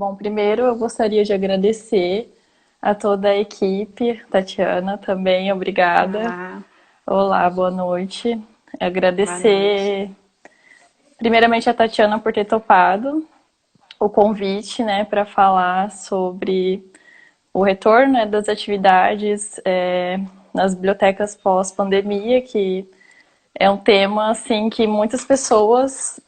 Bom, primeiro eu gostaria de agradecer a toda a equipe, Tatiana também, obrigada. Olá, Olá, boa noite. boa noite. Agradecer primeiramente a Tatiana por ter topado o convite, né, para falar sobre o retorno, né, das atividades nas bibliotecas pós-pandemia, que é um tema assim que muitas pessoas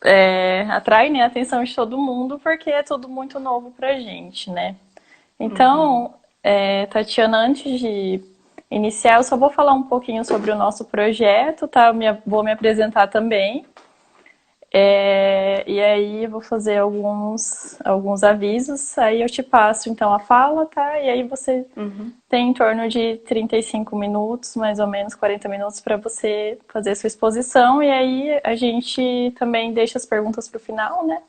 atrai, né, a atenção de todo mundo porque é tudo muito novo para a gente, né? Uhum, Então, Tatiana, antes de iniciar, eu só vou falar um pouquinho sobre o nosso projeto, tá? Vou me apresentar também. E aí eu vou fazer alguns avisos, aí eu te passo então a fala, tá? E aí você uhum, tem em torno de 35 minutos, mais ou menos 40 minutos para você fazer sua exposição, e aí a gente também deixa as perguntas para o final, né?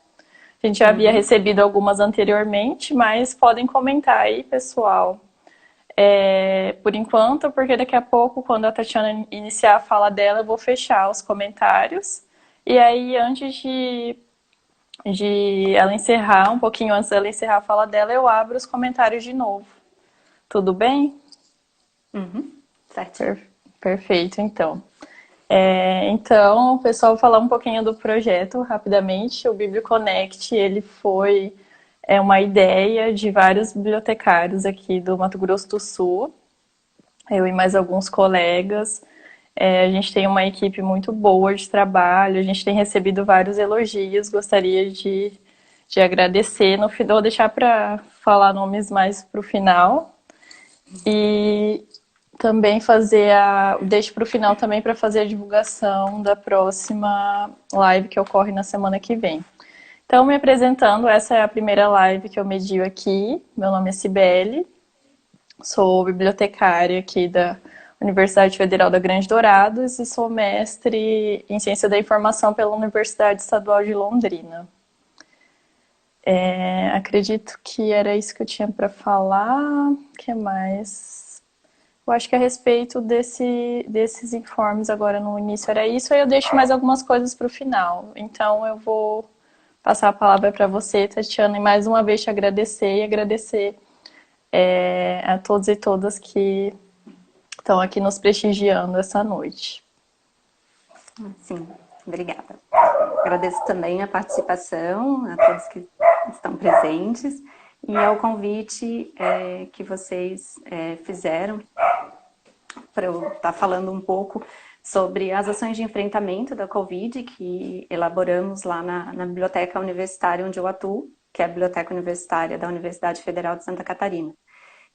A gente já havia uhum. recebido algumas anteriormente, mas podem comentar aí, pessoal. Por enquanto, porque daqui a pouco, quando a Tatiana iniciar a fala dela, eu vou fechar os comentários. E aí, antes de ela encerrar, um pouquinho antes dela encerrar a fala dela, eu abro os comentários de novo. Tudo bem? Certinho. Per- Perfeito, então. Então, pessoal, vou falar um pouquinho do projeto rapidamente. O BiblioConnect, ele foi uma ideia de vários bibliotecários aqui do Mato Grosso do Sul, eu e mais alguns colegas. A gente tem uma equipe muito boa de trabalho, a gente tem recebido vários elogios, gostaria de agradecer. No final, vou deixar para falar nomes mais para o final. E também deixo para o final também para fazer a divulgação da próxima live que ocorre na semana que vem. Então, me apresentando, essa é a primeira live que eu medio aqui. Meu nome é Cibele, sou bibliotecária aqui da Universidade Federal da Grande Dourados e sou mestre em Ciência da Informação pela Universidade Estadual de Londrina. Acredito que era isso que eu tinha para falar. O que mais? Eu acho que a respeito desses informes agora no início era isso, aí eu deixo mais algumas coisas para o final. Então eu vou passar a palavra para você, Tatiana, e mais uma vez te agradecer e agradecer a todos e todas que estão aqui nos prestigiando essa noite. Sim, obrigada. Agradeço também a participação, a todos que estão presentes e ao convite que vocês fizeram para eu estar falando um pouco sobre as ações de enfrentamento da Covid que elaboramos lá na Biblioteca Universitária onde eu atuo, que é a Biblioteca Universitária da Universidade Federal de Santa Catarina.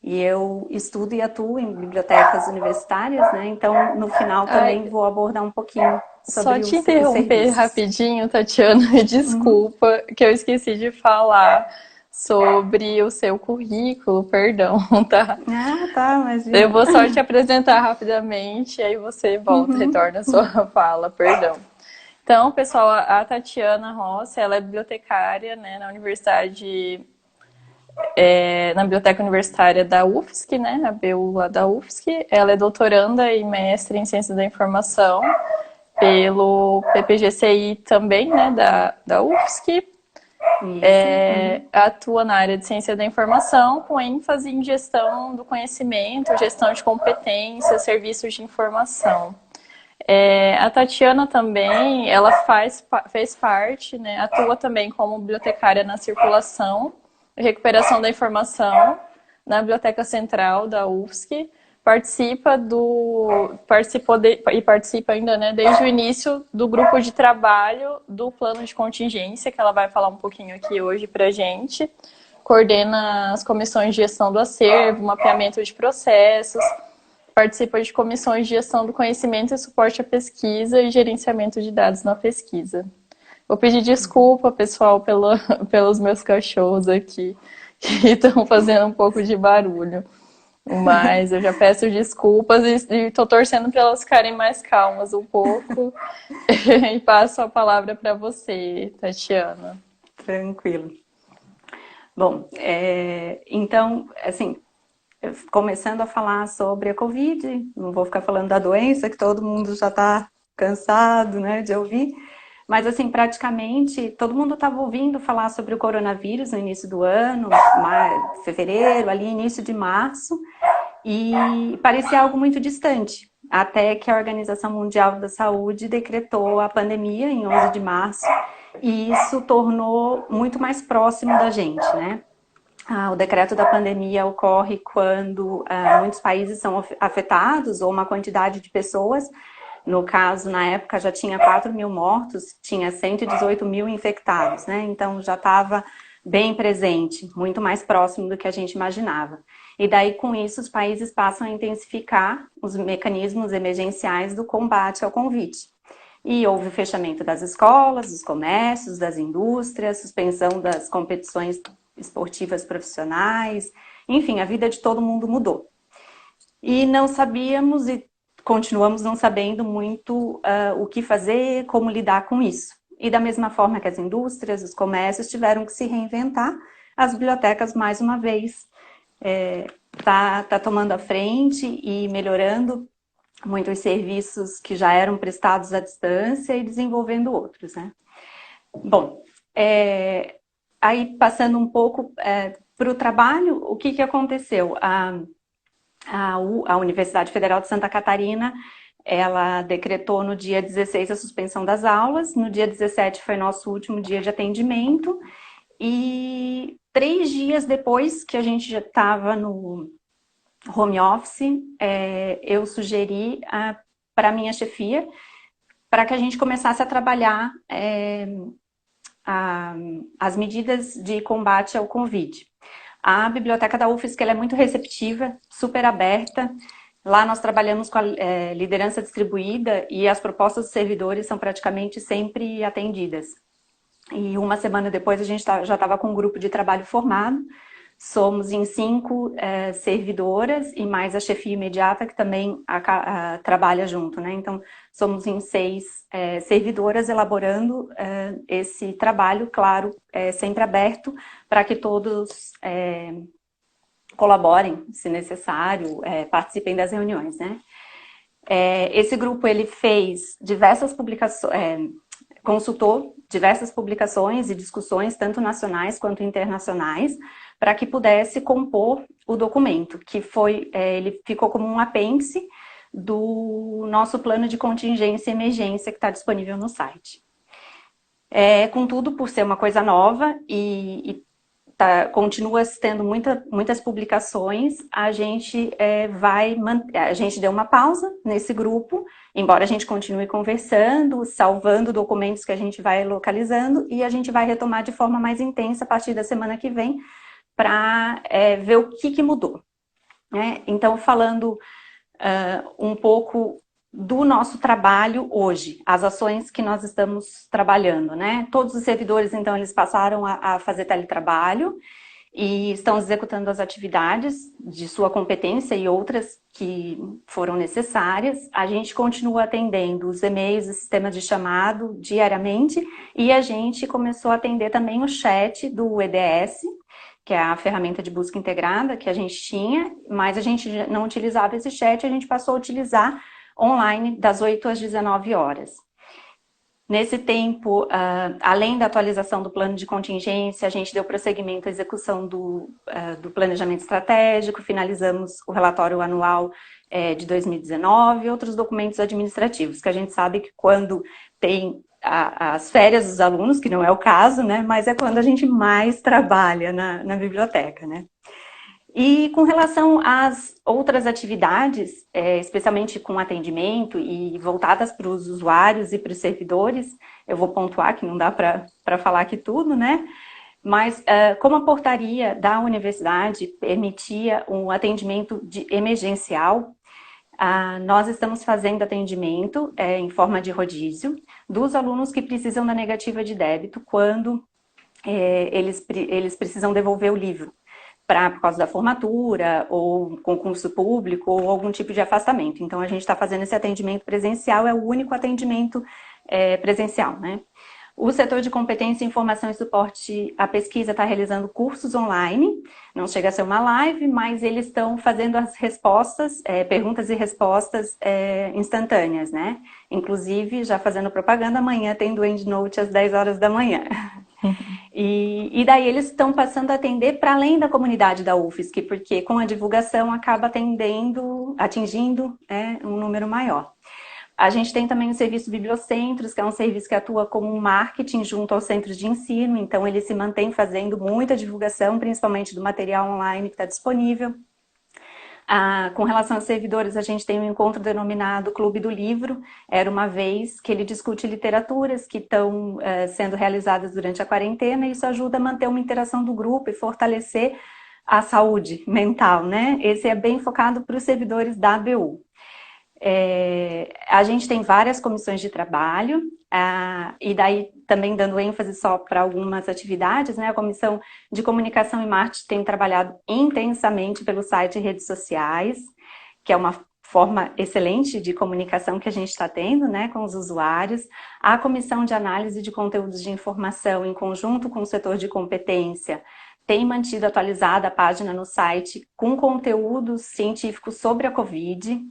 E eu estudo e atuo em bibliotecas universitárias, né? Então, no final Ai, também vou abordar um pouquinho só sobre te os interromper serviços. rapidinho, Tatiana, me Uhum. desculpa que eu esqueci de falar sobre o seu currículo, perdão, tá? Ah, tá, Eu imagina. vou só te apresentar rapidamente, aí você volta, Uhum. retorna a sua fala, perdão. Então, pessoal, a Tatiana Rossi, ela é bibliotecária, né, na Biblioteca Universitária da UFSC, né, na BU lá da UFSC. Ela é doutoranda e mestre em Ciência da Informação pelo PPGCI também, né, da UFSC. Isso. Uhum. Atua na área de ciência da informação, com ênfase em gestão do conhecimento, gestão de competências, serviços de informação. A Tatiana também, ela fez parte, né, atua também como bibliotecária na circulação e recuperação da informação na Biblioteca Central da UFSC. Participa ainda, né, desde o início do grupo de trabalho do plano de contingência, que ela vai falar um pouquinho aqui hoje para a gente. Coordena as comissões de gestão do acervo, mapeamento de processos, participa de comissões de gestão do conhecimento e suporte à pesquisa e gerenciamento de dados na pesquisa. Vou pedir desculpa, pessoal, pelos meus cachorros aqui, que estão fazendo um pouco de barulho. Mas eu já peço desculpas e estou torcendo para elas ficarem mais calmas um pouco. E passo a palavra para você, Tatiana. Tranquilo. Bom, então, assim, começando a falar sobre a Covid, não vou ficar falando da doença, que todo mundo já está cansado, né, de ouvir, Mas, assim, praticamente todo mundo estava ouvindo falar sobre o coronavírus no início do ano, fevereiro, ali, início de março, e parecia algo muito distante, até que a Organização Mundial da Saúde decretou a pandemia em 11 de março, e isso tornou muito mais próximo da gente, né? O decreto da pandemia ocorre quando muitos países são afetados, ou uma quantidade de pessoas. No caso, na época, já tinha 4.000 mortos, tinha 118 mil infectados, né? Então, já estava bem presente, muito mais próximo do que a gente imaginava. E daí, com isso, os países passam a intensificar os mecanismos emergenciais do combate ao Covid. E houve o fechamento das escolas, dos comércios, das indústrias, suspensão das competições esportivas profissionais, enfim, a vida de todo mundo mudou. E não sabíamos e continuamos não sabendo muito o que fazer, como lidar com isso. E da mesma forma que as indústrias, os comércios tiveram que se reinventar, as bibliotecas, mais uma vez, tá tomando a frente e melhorando muitos serviços que já eram prestados à distância e desenvolvendo outros, né? Bom, aí passando um pouco para o trabalho, o que aconteceu? A Universidade Federal de Santa Catarina, ela decretou no dia 16 a suspensão das aulas, no dia 17 foi nosso último dia de atendimento, e 3 dias depois que a gente já estava no home office, eu sugeri para a minha chefia para que a gente começasse a trabalhar as medidas de combate ao Covid. A biblioteca da UFSC ela é muito receptiva, super aberta. Lá nós trabalhamos com a liderança distribuída e as propostas dos servidores são praticamente sempre atendidas. E uma semana depois a gente já estava com um grupo de trabalho formado. Somos em 5 servidoras e mais a chefia imediata que também trabalha junto, né? Então, somos em 6 servidoras elaborando esse trabalho, claro, sempre aberto para que todos colaborem, se necessário, participem das reuniões, né? Esse grupo, ele fez diversas publicações, consultou diversas publicações e discussões, tanto nacionais quanto internacionais, para que pudesse compor o documento, que ele ficou como um apêndice do nosso plano de contingência e emergência que está disponível no site. Contudo, por ser uma coisa nova e continua tendo muitas publicações, a gente a gente deu uma pausa nesse grupo, embora a gente continue conversando, salvando documentos que a gente vai localizando, e a gente vai retomar de forma mais intensa a partir da semana que vem, para ver o que mudou. Né? Então, falando um pouco do nosso trabalho hoje, as ações que nós estamos trabalhando, né? Todos os servidores, então, eles passaram a fazer teletrabalho e estão executando as atividades de sua competência e outras que foram necessárias. A gente continua atendendo os e-mails e sistemas de chamado diariamente e a gente começou a atender também o chat do EDS, que é a ferramenta de busca integrada que a gente tinha, mas a gente não utilizava esse chat, a gente passou a utilizar online das 8 às 19 horas. Nesse tempo, além da atualização do plano de contingência, a gente deu prosseguimento à execução do planejamento estratégico, finalizamos o relatório anual de 2019 e outros documentos administrativos, que a gente sabe que quando tem as férias dos alunos, que não é o caso, né, mas é quando a gente mais trabalha na biblioteca, né. E com relação às outras atividades, especialmente com atendimento e voltadas para os usuários e para os servidores, eu vou pontuar que não dá para falar aqui tudo, né? Mas como a portaria da universidade permitia um atendimento emergencial, nós estamos fazendo atendimento em forma de rodízio dos alunos que precisam da negativa de débito quando eles precisam devolver o livro. Por causa da formatura, ou concurso público, ou algum tipo de afastamento. Então, a gente está fazendo esse atendimento presencial, é o único atendimento presencial, né? O setor de competência, informação e suporte à pesquisa está realizando cursos online, não chega a ser uma live, mas eles estão fazendo as respostas, perguntas e respostas instantâneas, né? Inclusive, já fazendo propaganda, amanhã tem do EndNote às 10 horas da manhã. E daí eles estão passando a atender para além da comunidade da UFSC, porque com a divulgação acaba atingindo um número maior. A gente tem também o serviço Bibliocentros, que é um serviço que atua como um marketing junto aos centros de ensino, então ele se mantém fazendo muita divulgação, principalmente do material online que está disponível. Com relação aos servidores, a gente tem um encontro denominado Clube do Livro, era uma vez que ele discute literaturas que estão sendo realizadas durante a quarentena, e isso ajuda a manter uma interação do grupo e fortalecer a saúde mental, né? Esse é bem focado para os servidores da ABU. A gente tem várias comissões de trabalho, e daí também dando ênfase só para algumas atividades, né? A Comissão de Comunicação e Marketing tem trabalhado intensamente pelo site e redes sociais, que é uma forma excelente de comunicação que a gente está tendo, né, com os usuários. A Comissão de Análise de Conteúdos de Informação, em conjunto com o setor de competência, tem mantido atualizada a página no site com conteúdos científicos sobre a Covid.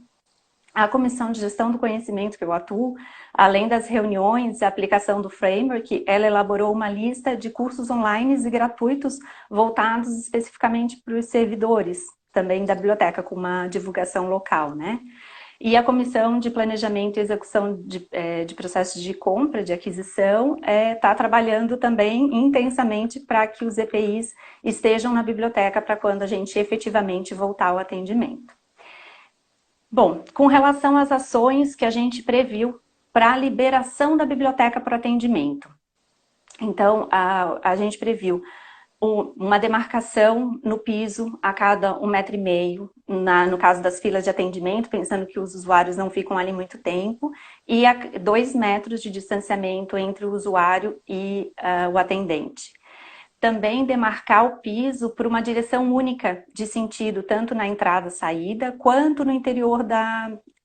A Comissão de Gestão do Conhecimento, que eu atuo, além das reuniões e aplicação do framework, ela elaborou uma lista de cursos online e gratuitos voltados especificamente para os servidores, também da biblioteca, com uma divulgação local, né? E a Comissão de Planejamento e Execução de Processos de Compra, de Aquisição, está trabalhando também intensamente para que os EPIs estejam na biblioteca para quando a gente efetivamente voltar ao atendimento. Bom, com relação às ações que a gente previu para a liberação da biblioteca para atendimento. Então, a gente previu uma demarcação no piso a cada 1,5 m, no caso das filas de atendimento, pensando que os usuários não ficam ali muito tempo, e 2 metros de distanciamento entre o usuário e o atendente. Também demarcar o piso por uma direção única de sentido, tanto na entrada e saída, quanto no interior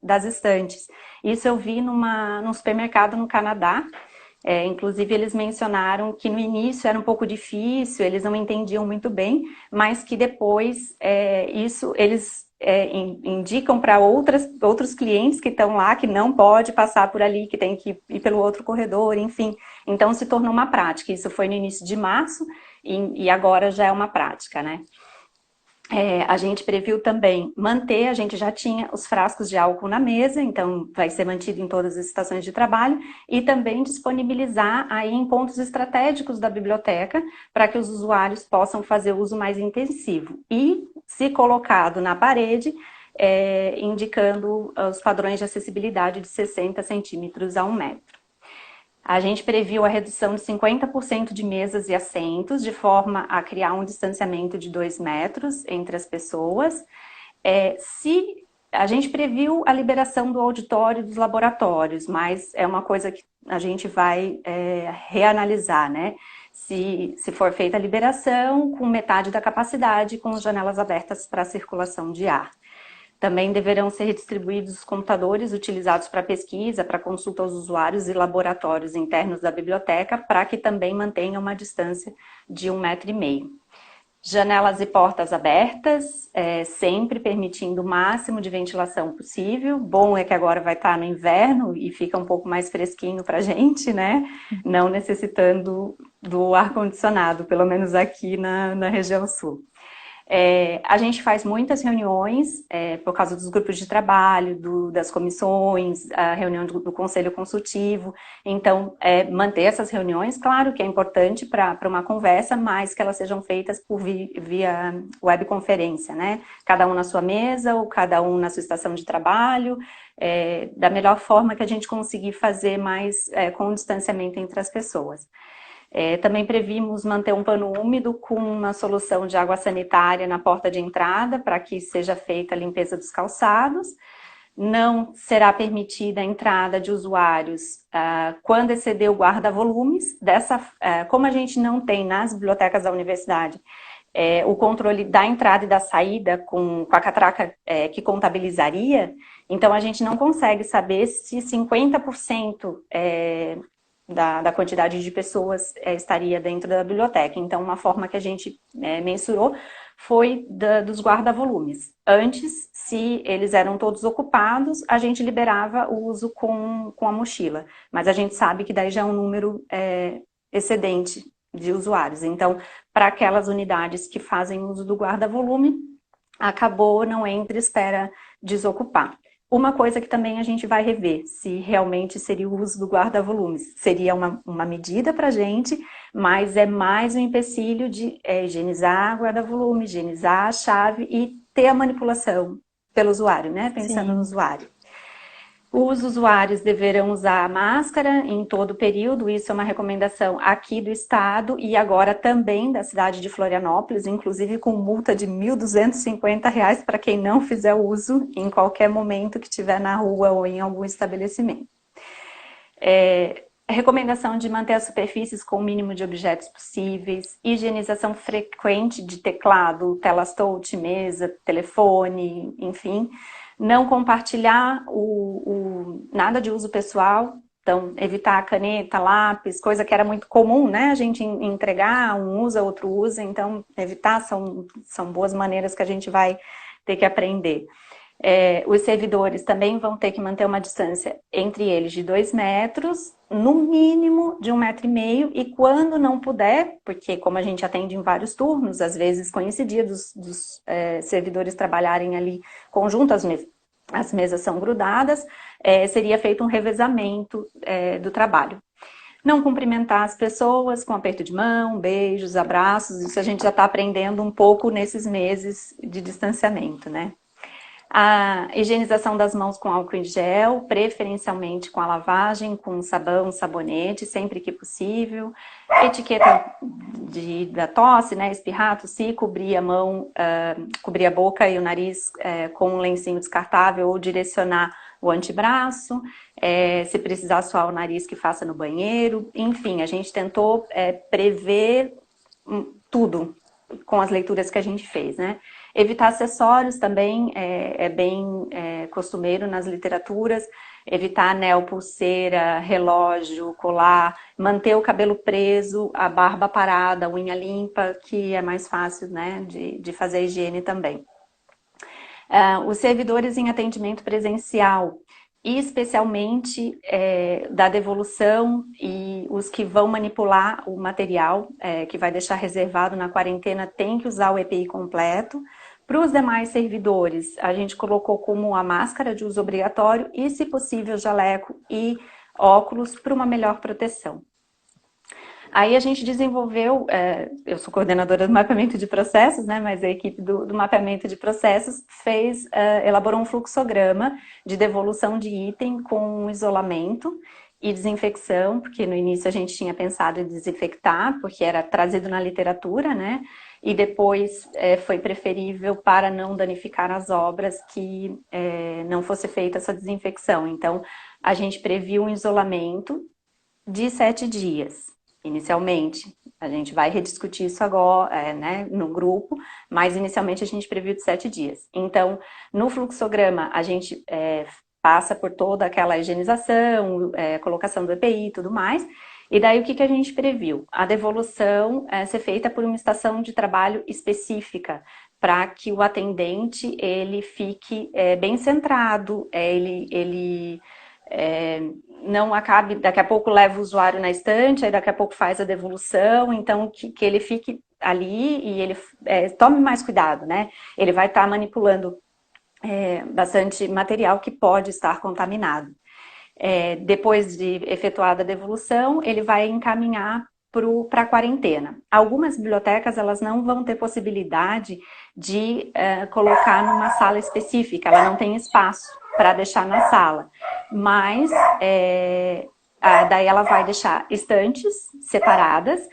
das estantes. Isso eu vi num supermercado no Canadá. Inclusive, eles mencionaram que no início era um pouco difícil, eles não entendiam muito bem, mas que depois isso eles indicam para outros clientes que estão lá, que não pode passar por ali, que tem que ir pelo outro corredor, enfim. Então, se tornou uma prática. Isso foi no início de março e agora já é uma prática, né? A gente previu também manter, a gente já tinha os frascos de álcool na mesa, então vai ser mantido em todas as estações de trabalho, e também disponibilizar aí em pontos estratégicos da biblioteca para que os usuários possam fazer uso mais intensivo. E, se colocado na parede, indicando os padrões de acessibilidade de 60 centímetros a 1 metro. A gente previu a redução de 50% de mesas e assentos, de forma a criar um distanciamento de 2 metros entre as pessoas. A gente previu a liberação do auditório e dos laboratórios, mas é uma coisa que a gente vai reanalisar, né? Se for feita a liberação, com metade da capacidade, com as janelas abertas para a circulação de ar. Também deverão ser redistribuídos os computadores utilizados para pesquisa, para consulta aos usuários e laboratórios internos da biblioteca, para que também mantenham uma distância de 1,5 m. Janelas e portas abertas, sempre permitindo o máximo de ventilação possível. Bom é que agora vai estar no inverno e fica um pouco mais fresquinho para a gente, né? Não necessitando do ar-condicionado, pelo menos aqui na região sul. A gente faz muitas reuniões por causa dos grupos de trabalho, das comissões, a reunião do conselho consultivo. Então, manter essas reuniões, claro que é importante para uma conversa, mas que elas sejam feitas por via webconferência, né? Cada um na sua mesa ou cada um na sua estação de trabalho, da melhor forma que a gente conseguir fazer mais com o distanciamento entre as pessoas. Também previmos manter um pano úmido com uma solução de água sanitária na porta de entrada para que seja feita a limpeza dos calçados. Não será permitida a entrada de usuários quando exceder o guarda-volumes. Como a gente não tem nas bibliotecas da universidade o controle da entrada e da saída com a catraca que contabilizaria, então a gente não consegue saber se 50% da quantidade de pessoas estaria dentro da biblioteca. Então, uma forma que a gente mensurou foi dos guarda-volumes. Antes, se eles eram todos ocupados, a gente liberava o uso com a mochila. Mas a gente sabe que daí já é um número excedente de usuários. Então, para aquelas unidades que fazem uso do guarda-volume, acabou não entre espera desocupar. Uma coisa que também a gente vai rever, se realmente seria o uso do guarda-volumes. Seria uma medida para a gente, mas é mais um empecilho de higienizar o guarda-volume, higienizar a chave e ter a manipulação pelo usuário, né? Pensando no Sim. usuário. Os usuários deverão usar máscara em todo o período, isso é uma recomendação aqui do estado e agora também da cidade de Florianópolis, inclusive com multa de R$ 1.250 para quem não fizer uso em qualquer momento que estiver na rua ou em algum estabelecimento. Recomendação de manter as superfícies com o mínimo de objetos possíveis, higienização frequente de teclado, telas touch, mesa, telefone, enfim. Não compartilhar nada de uso pessoal, então evitar caneta, lápis, coisa que era muito comum, né? A gente entregar, um usa, outro usa, então evitar são boas maneiras que a gente vai ter que aprender. Os servidores também vão ter que manter uma distância entre eles de 2 metros, no mínimo de 1,5 metro, e quando não puder, porque como a gente atende em vários turnos, às vezes coincidia dos servidores trabalharem ali conjunto, as mesas são grudadas, seria feito um revezamento do trabalho. Não cumprimentar as pessoas com aperto de mão, beijos, abraços, isso a gente já está aprendendo um pouco nesses meses de distanciamento, né? A higienização das mãos com álcool em gel, preferencialmente com a lavagem, com sabão, sabonete, sempre que possível. Etiqueta da tosse, né, espirrar, tossir, cobrir a mão, cobrir a boca e o nariz com um lencinho descartável ou direcionar o antebraço. Se precisar suar o nariz, que faça no banheiro. Enfim, a gente tentou prever tudo com as leituras que a gente fez, né? Evitar acessórios também é bem costumeiro nas literaturas. Evitar anel, pulseira, relógio, colar. Manter o cabelo preso, a barba parada, a unha limpa, que é mais fácil, né, de fazer a higiene também. Os servidores em atendimento presencial, e especialmente da devolução e os que vão manipular o material que vai deixar reservado na quarentena, tem que usar o EPI completo. Para os demais servidores, a gente colocou como a máscara de uso obrigatório e, se possível, jaleco e óculos para uma melhor proteção. Aí a gente desenvolveu, eu sou coordenadora do mapeamento de processos, né, mas a equipe do mapeamento de processos elaborou um fluxograma de devolução de item com isolamento e desinfecção, porque no início a gente tinha pensado em desinfectar, porque era trazido na literatura, né, e depois foi preferível, para não danificar as obras, que não fosse feita essa desinfecção. Então, a gente previu um isolamento de 7 dias. Inicialmente, a gente vai rediscutir isso agora, né, no grupo, mas inicialmente a gente previu de 7 dias. Então, no fluxograma, a gente passa por toda aquela higienização, colocação do EPI e tudo mais, e daí o que a gente previu? A devolução ser feita por uma estação de trabalho específica, para que o atendente ele fique bem centrado, ele não acabe, daqui a pouco leva o usuário na estante, aí daqui a pouco faz a devolução, então que ele fique ali e ele tome mais cuidado, né? Ele vai estar manipulando bastante material que pode estar contaminado. Depois de efetuada a devolução, ele vai encaminhar para a quarentena. Algumas bibliotecas elas não vão ter possibilidade de colocar numa sala específica, ela não tem espaço para deixar na sala, mas daí ela vai deixar estantes separadas.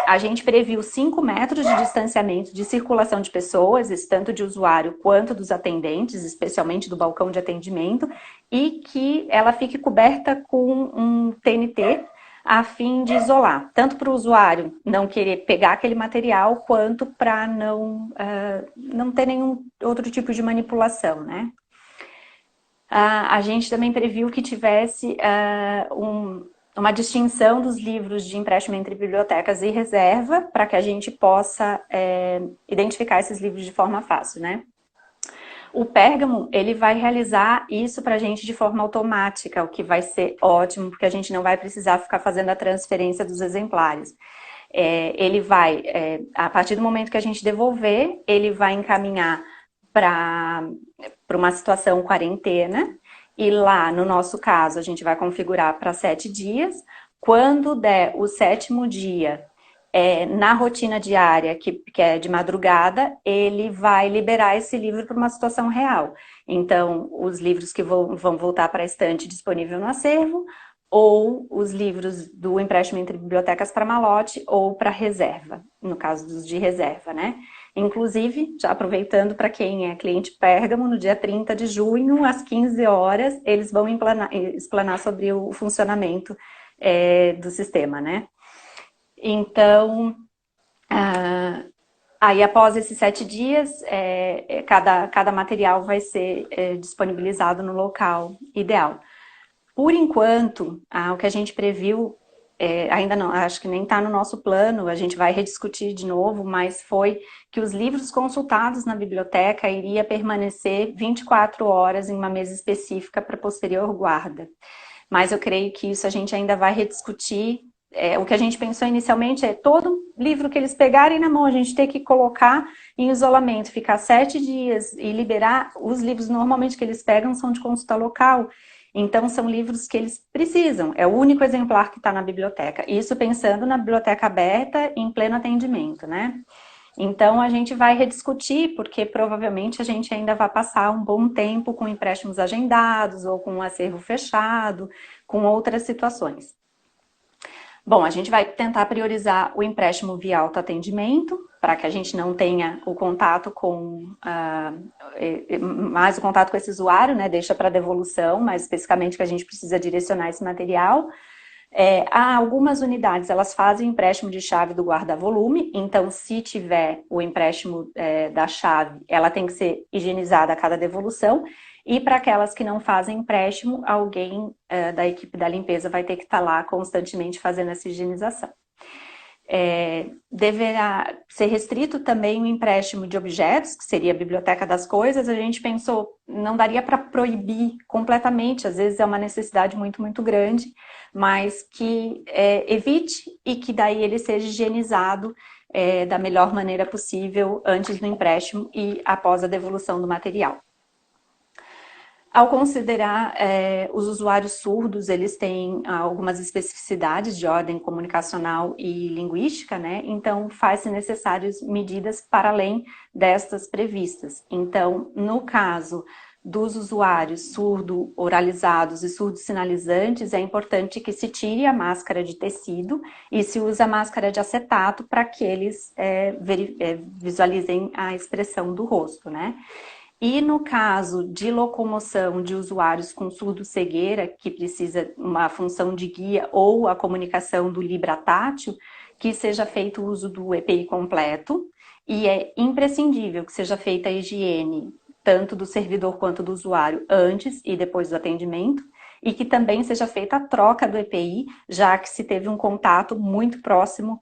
A gente previu 5 metros de distanciamento de circulação de pessoas, tanto de usuário quanto dos atendentes, especialmente do balcão de atendimento, e que ela fique coberta com um TNT a fim de isolar, tanto para o usuário não querer pegar aquele material, quanto para não ter nenhum outro tipo de manipulação, né? A gente também previu que tivesse uma distinção dos livros de empréstimo entre bibliotecas e reserva, para que a gente possa identificar esses livros de forma fácil, né? O Pérgamo, ele vai realizar isso para a gente de forma automática, o que vai ser ótimo, porque a gente não vai precisar ficar fazendo a transferência dos exemplares. Ele vai, a partir do momento que a gente devolver, ele vai encaminhar para uma situação quarentena, e lá, no nosso caso, a gente vai configurar para 7 dias. Quando der o 7º dia, na rotina diária, que é de madrugada, ele vai liberar esse livro para uma situação real. Então, os livros que vão voltar para a estante disponível no acervo, ou os livros do empréstimo entre bibliotecas para malote ou para reserva, no caso dos de reserva, né? Inclusive, já aproveitando para quem é cliente Pérgamo, no dia 30 de junho, às 15 horas, eles vão explanar sobre o funcionamento do sistema, né? Então, aí após esses 7 dias, cada material vai ser disponibilizado no local ideal. Por enquanto, o que a gente previu, ainda não, acho que nem está no nosso plano, a gente vai rediscutir de novo, mas foi que os livros consultados na biblioteca iria permanecer 24 horas em uma mesa específica para posterior guarda. Mas eu creio que isso a gente ainda vai rediscutir. O que a gente pensou inicialmente é todo livro que eles pegarem na mão, a gente ter que colocar em isolamento, ficar 7 dias e liberar. Os livros normalmente que eles pegam são de consulta local, então são livros que eles precisam, é o único exemplar que está na biblioteca. Isso pensando na biblioteca aberta em pleno atendimento, né? Então a gente vai rediscutir, porque provavelmente a gente ainda vai passar um bom tempo com empréstimos agendados ou com um acervo fechado, com outras situações. Bom, a gente vai tentar priorizar o empréstimo via autoatendimento, para que a gente não tenha o contato mais o contato com esse usuário, né? Deixa para devolução, mas especificamente que a gente precisa direcionar esse material. Há algumas unidades, elas fazem empréstimo de chave do guarda-volume, então se tiver o empréstimo da chave, ela tem que ser higienizada a cada devolução. E para aquelas que não fazem empréstimo, alguém da equipe da limpeza vai ter que estar lá constantemente fazendo essa higienização. Deverá ser restrito também o empréstimo de objetos, que seria a biblioteca das coisas. A gente pensou, não daria para proibir completamente, às vezes é uma necessidade muito, muito grande, mas que evite e que daí ele seja higienizado da melhor maneira possível antes do empréstimo e após a devolução do material. Ao considerar os usuários surdos, eles têm algumas especificidades de ordem comunicacional e linguística, né? Então, faz-se necessárias medidas para além destas previstas. Então, no caso dos usuários surdo-oralizados e surdo-sinalizantes, é importante que se tire a máscara de tecido e se use a máscara de acetato para que eles visualizem a expressão do rosto, né? E no caso de locomoção de usuários com surdo-cegueira, que precisa uma função de guia ou a comunicação do Libra tátil, que seja feito o uso do EPI completo, e é imprescindível que seja feita a higiene, tanto do servidor quanto do usuário, antes e depois do atendimento, e que também seja feita a troca do EPI, já que se teve um contato muito próximo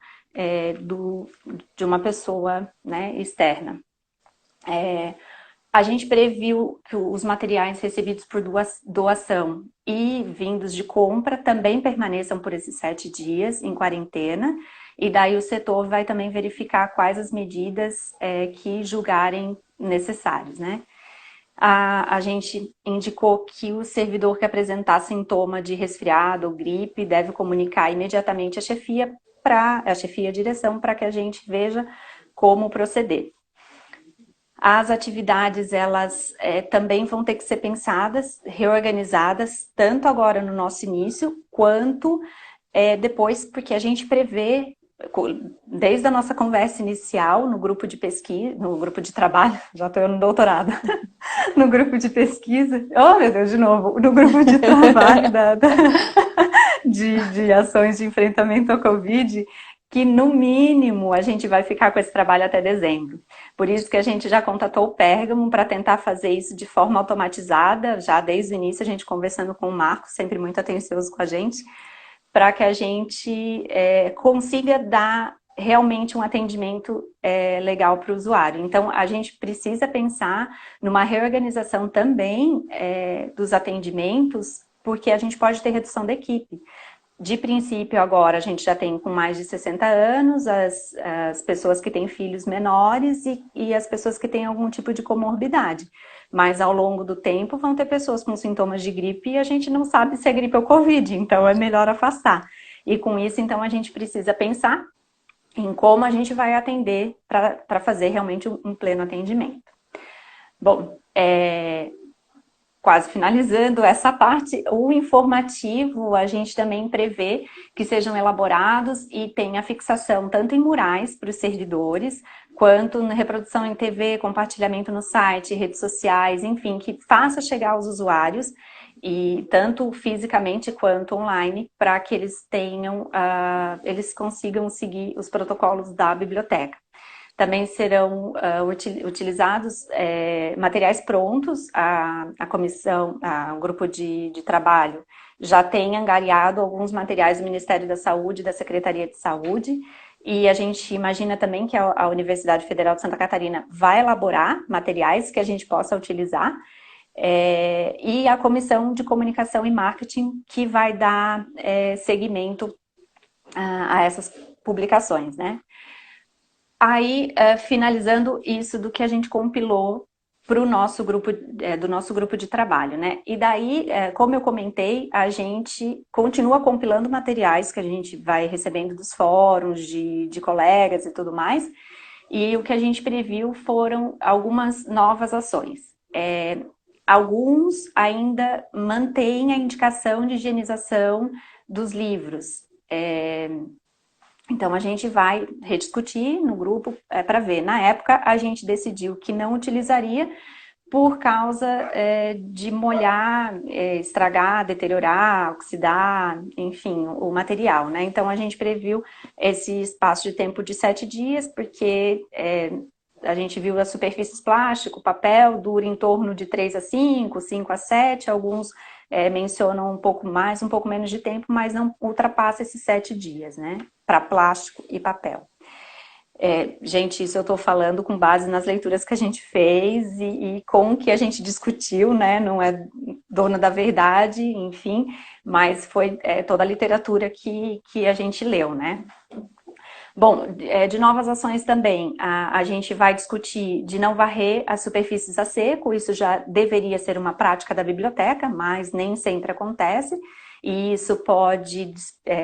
de uma pessoa, né, externa. A gente previu que os materiais recebidos por doação e vindos de compra também permaneçam por esses 7 dias em quarentena, e daí o setor vai também verificar quais as medidas que julgarem necessárias, né? A gente indicou que o servidor que apresentar sintoma de resfriado ou gripe deve comunicar imediatamente à chefia e direção, para que a gente veja como proceder. As atividades, elas também vão ter que ser pensadas, reorganizadas, tanto agora no nosso início, quanto depois, porque a gente prevê, desde a nossa conversa inicial, no grupo de pesquisa, no grupo de trabalho, já estou no doutorado, no grupo de pesquisa, oh meu Deus, de novo, no grupo de trabalho de ações de enfrentamento ao Covid, que no mínimo a gente vai ficar com esse trabalho até dezembro. Por isso que a gente já contatou o Pérgamo para tentar fazer isso de forma automatizada, já desde o início a gente conversando com o Marcos, sempre muito atencioso com a gente, para que a gente consiga dar realmente um atendimento legal para o usuário. Então, a gente precisa pensar numa reorganização também dos atendimentos, porque a gente pode ter redução da equipe. De princípio, agora, a gente já tem com mais de 60 anos as pessoas que têm filhos menores e as pessoas que têm algum tipo de comorbidade. Mas, ao longo do tempo, vão ter pessoas com sintomas de gripe e a gente não sabe se é gripe ou Covid, então é melhor afastar. E com isso, então, a gente precisa pensar em como a gente vai atender para fazer realmente um pleno atendimento. Bom, quase finalizando essa parte, o informativo a gente também prevê que sejam elaborados e tenha fixação tanto em murais para os servidores, quanto na reprodução em TV, compartilhamento no site, redes sociais, enfim, que faça chegar aos usuários, e tanto fisicamente quanto online, para que eles tenham, eles consigam seguir os protocolos da biblioteca. Também serão utilizados materiais prontos. A comissão, o grupo de trabalho já tem angariado alguns materiais do Ministério da Saúde e da Secretaria de Saúde, e a gente imagina também que a Universidade Federal de Santa Catarina vai elaborar materiais que a gente possa utilizar, e a Comissão de Comunicação e Marketing que vai dar seguimento a essas publicações, né? Aí, finalizando isso do que a gente compilou para o nosso grupo, do nosso grupo de trabalho, né? E daí, como eu comentei, a gente continua compilando materiais que a gente vai recebendo dos fóruns, de colegas e tudo mais, e o que a gente previu foram algumas novas ações. Alguns ainda mantêm a indicação de higienização dos livros. Então, a gente vai rediscutir no grupo para ver. Na época, a gente decidiu que não utilizaria por causa de molhar, estragar, deteriorar, oxidar, enfim, o material, né? Então, a gente previu esse espaço de tempo de 7 dias, porque a gente viu as superfícies plástico, papel, dura em torno de 3 a 5, 5 a 7, alguns mencionam um pouco mais, um pouco menos de tempo, mas não ultrapassa esses 7 dias, né? Para plástico e papel. Gente, isso eu estou falando com base nas leituras que a gente fez e com o que a gente discutiu, né? Não é dona da verdade, enfim, mas foi toda a literatura que a gente leu, né? Bom, de novas ações também, a gente vai discutir de não varrer as superfícies a seco, isso já deveria ser uma prática da biblioteca, mas nem sempre acontece, e isso pode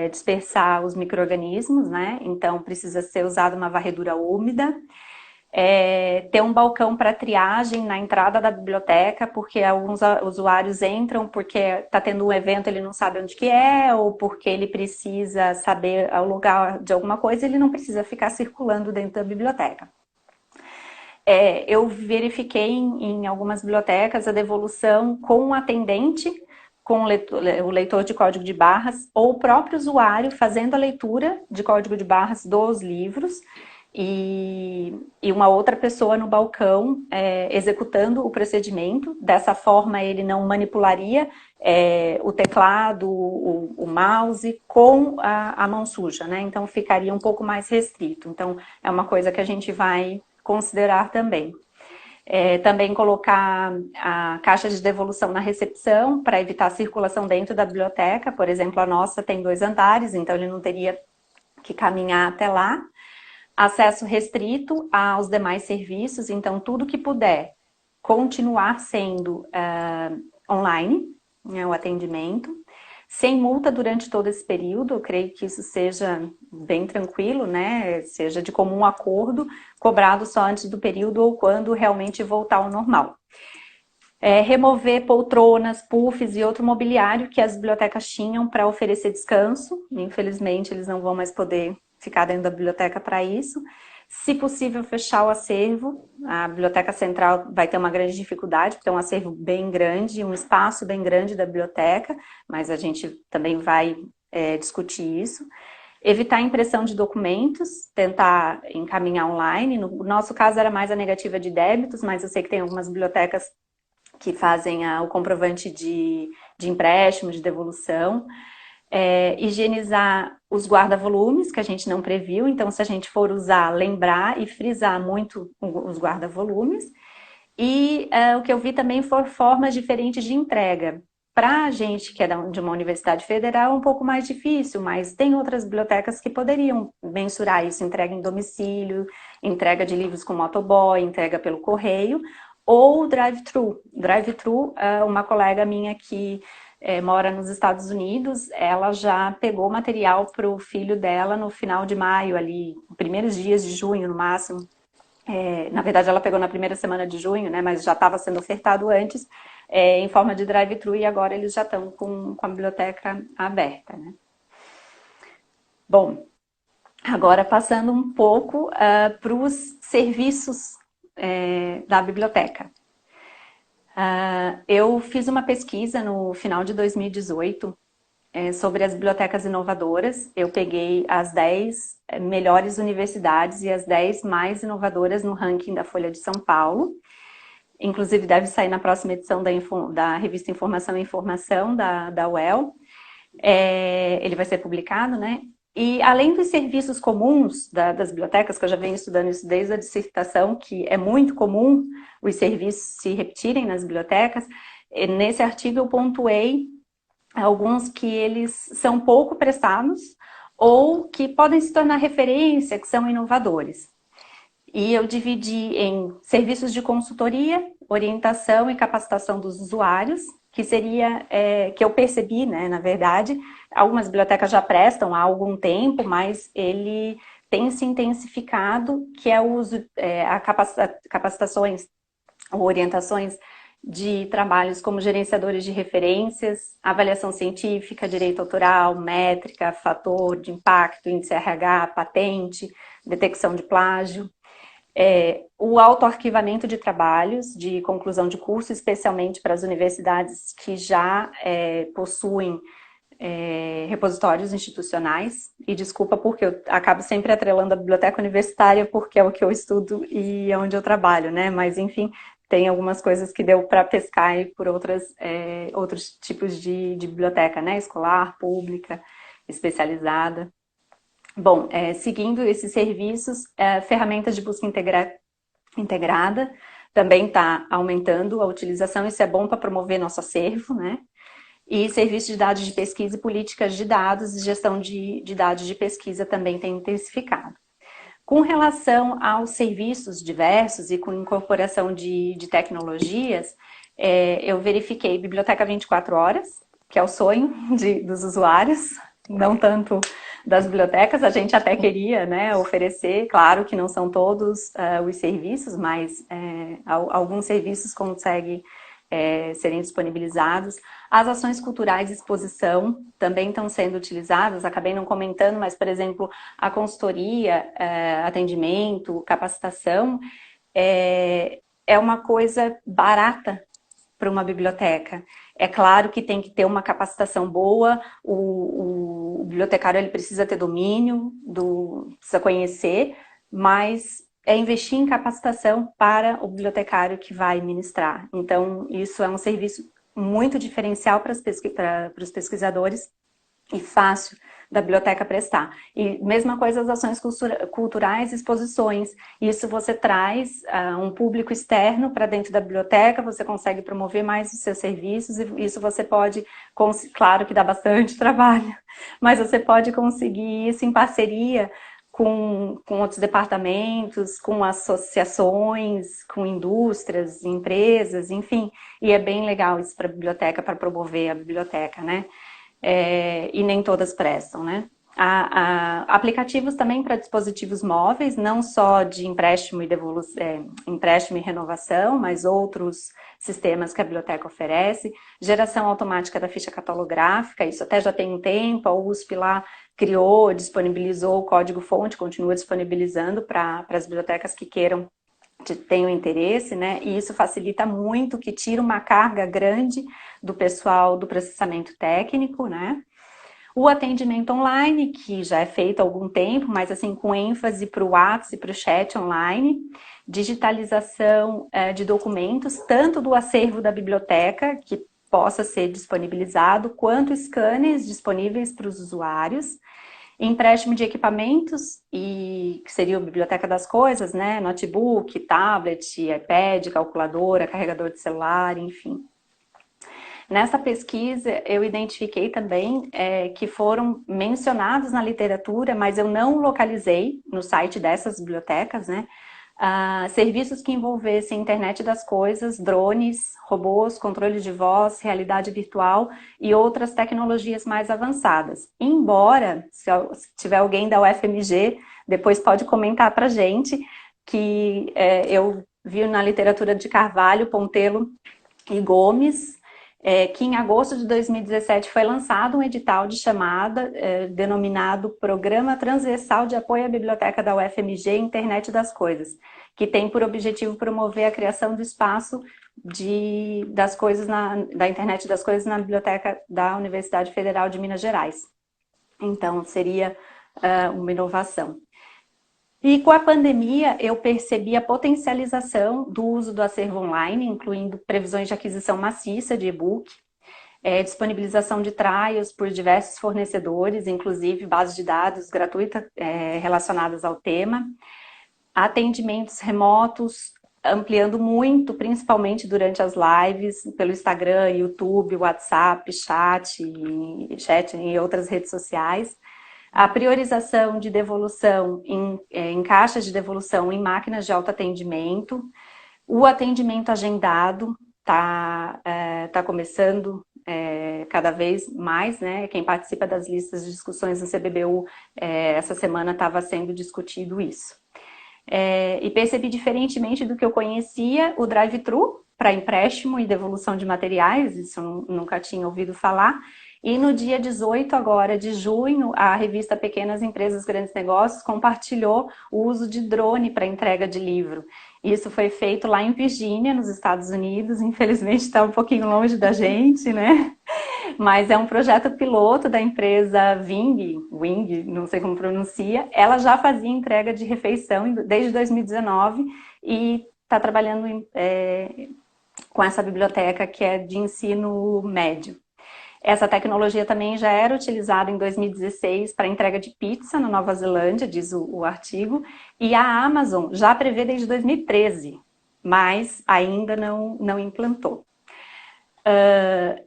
dispersar os micro-organismos, né? Então precisa ser usada uma varredura úmida. Ter um balcão para triagem na entrada da biblioteca, porque alguns usuários entram porque está tendo um evento, ele não sabe onde que é, ou porque ele precisa saber o lugar de alguma coisa, ele não precisa ficar circulando dentro da biblioteca. Eu verifiquei em algumas bibliotecas a devolução com o atendente, com o leitor de código de barras, ou o próprio usuário fazendo a leitura de código de barras dos livros, e uma outra pessoa no balcão executando o procedimento. Dessa forma, ele não manipularia o teclado, o mouse com a mão suja, né? Então, ficaria um pouco mais restrito. Então, é uma coisa que a gente vai considerar também. Também colocar a caixa de devolução na recepção para evitar a circulação dentro da biblioteca. Por exemplo, a nossa tem 2 andares, então ele não teria que caminhar até lá. Acesso restrito aos demais serviços, então tudo que puder continuar sendo online, né, o atendimento, sem multa durante todo esse período. Eu creio que isso seja bem tranquilo, né? Seja de comum acordo, cobrado só antes do período ou quando realmente voltar ao normal. Remover poltronas, puffs e outro mobiliário que as bibliotecas tinham para oferecer descanso. Infelizmente, eles não vão mais poder ficar dentro da biblioteca para isso. Se possível, fechar o acervo. A Biblioteca Central vai ter uma grande dificuldade, porque é um acervo bem grande, um espaço bem grande da biblioteca, mas a gente também vai discutir isso. Evitar a impressão de documentos, tentar encaminhar online. No nosso caso, era mais a negativa de débitos, mas eu sei que tem algumas bibliotecas que fazem o comprovante de empréstimo, de devolução. higienizar os guarda-volumes, que a gente não previu, então se a gente for usar, lembrar e frisar muito os guarda-volumes. E o que eu vi também foram formas diferentes de entrega. Para a gente que é de uma universidade federal é um pouco mais difícil, mas tem outras bibliotecas que poderiam mensurar isso, entrega em domicílio, entrega de livros com motoboy, entrega pelo correio, ou drive-thru. Drive-thru, uma colega minha que mora nos Estados Unidos, ela já pegou material para o filho dela no final de maio, ali, primeiros dias de junho no máximo. Na verdade, ela pegou na primeira semana de junho, né, mas já estava sendo ofertado antes, em forma de drive-thru, e agora eles já estão com a biblioteca aberta. Né? Bom, agora passando um pouco para os serviços da biblioteca. Eu fiz uma pesquisa no final de 2018 sobre as bibliotecas inovadoras. Eu peguei as 10 melhores universidades e as 10 mais inovadoras no ranking da Folha de São Paulo. Inclusive deve sair na próxima edição da revista Informação e Informação da UEL. Ele vai ser publicado, né? E além dos serviços comuns das bibliotecas, que eu já venho estudando isso desde a dissertação, que é muito comum os serviços se repetirem nas bibliotecas, nesse artigo eu pontuei alguns que eles são pouco prestados ou que podem se tornar referência, que são inovadores. E eu dividi em serviços de consultoria, orientação e capacitação dos usuários, que seria, que eu percebi, né, na verdade, algumas bibliotecas já prestam há algum tempo, mas ele tem se intensificado, que é o uso, capacitações ou orientações de trabalhos como gerenciadores de referências, avaliação científica, direito autoral, métrica, fator de impacto, índice RH, patente, detecção de plágio. O autoarquivamento de trabalhos, de conclusão de curso, especialmente para as universidades que já possuem repositórios institucionais. E desculpa porque eu acabo sempre atrelando a biblioteca universitária, porque é o que eu estudo e é onde eu trabalho, né? Mas, enfim, tem algumas coisas que deu para pescar aí por outros tipos de biblioteca, né? Escolar, pública, especializada. Bom, seguindo esses serviços, ferramentas de busca integrada também está aumentando a utilização, isso é bom para promover nosso acervo, né? E serviços de dados de pesquisa e políticas de dados e gestão de dados de pesquisa também tem intensificado. Com relação aos serviços diversos e com incorporação de tecnologias, eu verifiquei Biblioteca 24 horas, que é o sonho dos usuários, não tanto das bibliotecas, a gente até queria, né, oferecer, claro que não são todos os serviços, mas alguns serviços conseguem serem disponibilizados. As ações culturais de exposição também estão sendo utilizadas, acabei não comentando, mas, por exemplo, a consultoria, atendimento, capacitação, é uma coisa barata para uma biblioteca. É claro que tem que ter uma capacitação boa, o bibliotecário ele precisa ter domínio, precisa conhecer, mas é investir em capacitação para o bibliotecário que vai ministrar. Então, isso é um serviço muito diferencial para os pesquisadores e fácil da biblioteca prestar. E mesma coisa as ações culturais e exposições. Isso você traz um público externo para dentro da biblioteca, você consegue promover mais os seus serviços, e isso você pode, claro que dá bastante trabalho, mas você pode conseguir isso em parceria com outros departamentos, com associações, com indústrias, empresas, enfim. E é bem legal isso para a biblioteca, para promover a biblioteca, né? E nem todas prestam, né? Há aplicativos também para dispositivos móveis, não só de empréstimo e renovação, mas outros sistemas que a biblioteca oferece. Geração automática da ficha catalográfica, isso até já tem um tempo, a USP lá criou, disponibilizou o código-fonte, continua disponibilizando para as bibliotecas que tenham interesse, né? E isso facilita muito, que tira uma carga grande do pessoal do processamento técnico, né? O atendimento online, que já é feito há algum tempo, mas assim com ênfase para o WhatsApp e para o chat online. Digitalização de documentos, tanto do acervo da biblioteca, que possa ser disponibilizado, quanto scanners disponíveis para os usuários, empréstimo de equipamentos, que seria a Biblioteca das Coisas, né? Notebook, tablet, iPad, calculadora, carregador de celular, enfim. Nessa pesquisa, eu identifiquei também que foram mencionados na literatura, mas eu não localizei no site dessas bibliotecas, né? Serviços que envolvessem internet das coisas, drones, robôs, controle de voz, realidade virtual e outras tecnologias mais avançadas. Embora, se tiver alguém da UFMG, depois pode comentar para a gente, que eu vi na literatura de Carvalho, Pontelo e Gomes, que em agosto de 2017 foi lançado um edital de chamada denominado Programa Transversal de Apoio à Biblioteca da UFMG Internet das Coisas, que tem por objetivo promover a criação do espaço das coisas da Internet das Coisas na Biblioteca da Universidade Federal de Minas Gerais. Então, seria uma inovação. E com a pandemia, eu percebi a potencialização do uso do acervo online, incluindo previsões de aquisição maciça de e-book, disponibilização de trials por diversos fornecedores, inclusive bases de dados gratuitas relacionadas ao tema, atendimentos remotos, ampliando muito, principalmente durante as lives, pelo Instagram, YouTube, WhatsApp, chat e outras redes sociais. A priorização de devolução em caixas de devolução em máquinas de autoatendimento. O atendimento agendado tá começando cada vez mais, né? Quem participa das listas de discussões no CBBU, essa semana estava sendo discutido isso. E percebi, diferentemente do que eu conhecia, o drive-thru para empréstimo e devolução de materiais, isso eu nunca tinha ouvido falar. E no dia 18 agora de junho, a revista Pequenas Empresas, Grandes Negócios compartilhou o uso de drone para entrega de livro. Isso foi feito lá em Virgínia, nos Estados Unidos. Infelizmente está um pouquinho longe da gente, né? Mas é um projeto piloto da empresa Wing, não sei como pronuncia. Ela já fazia entrega de refeição desde 2019 e está trabalhando com essa biblioteca que é de ensino médio. Essa tecnologia também já era utilizada em 2016 para entrega de pizza na Nova Zelândia, diz o artigo, e a Amazon já prevê desde 2013, mas ainda não implantou.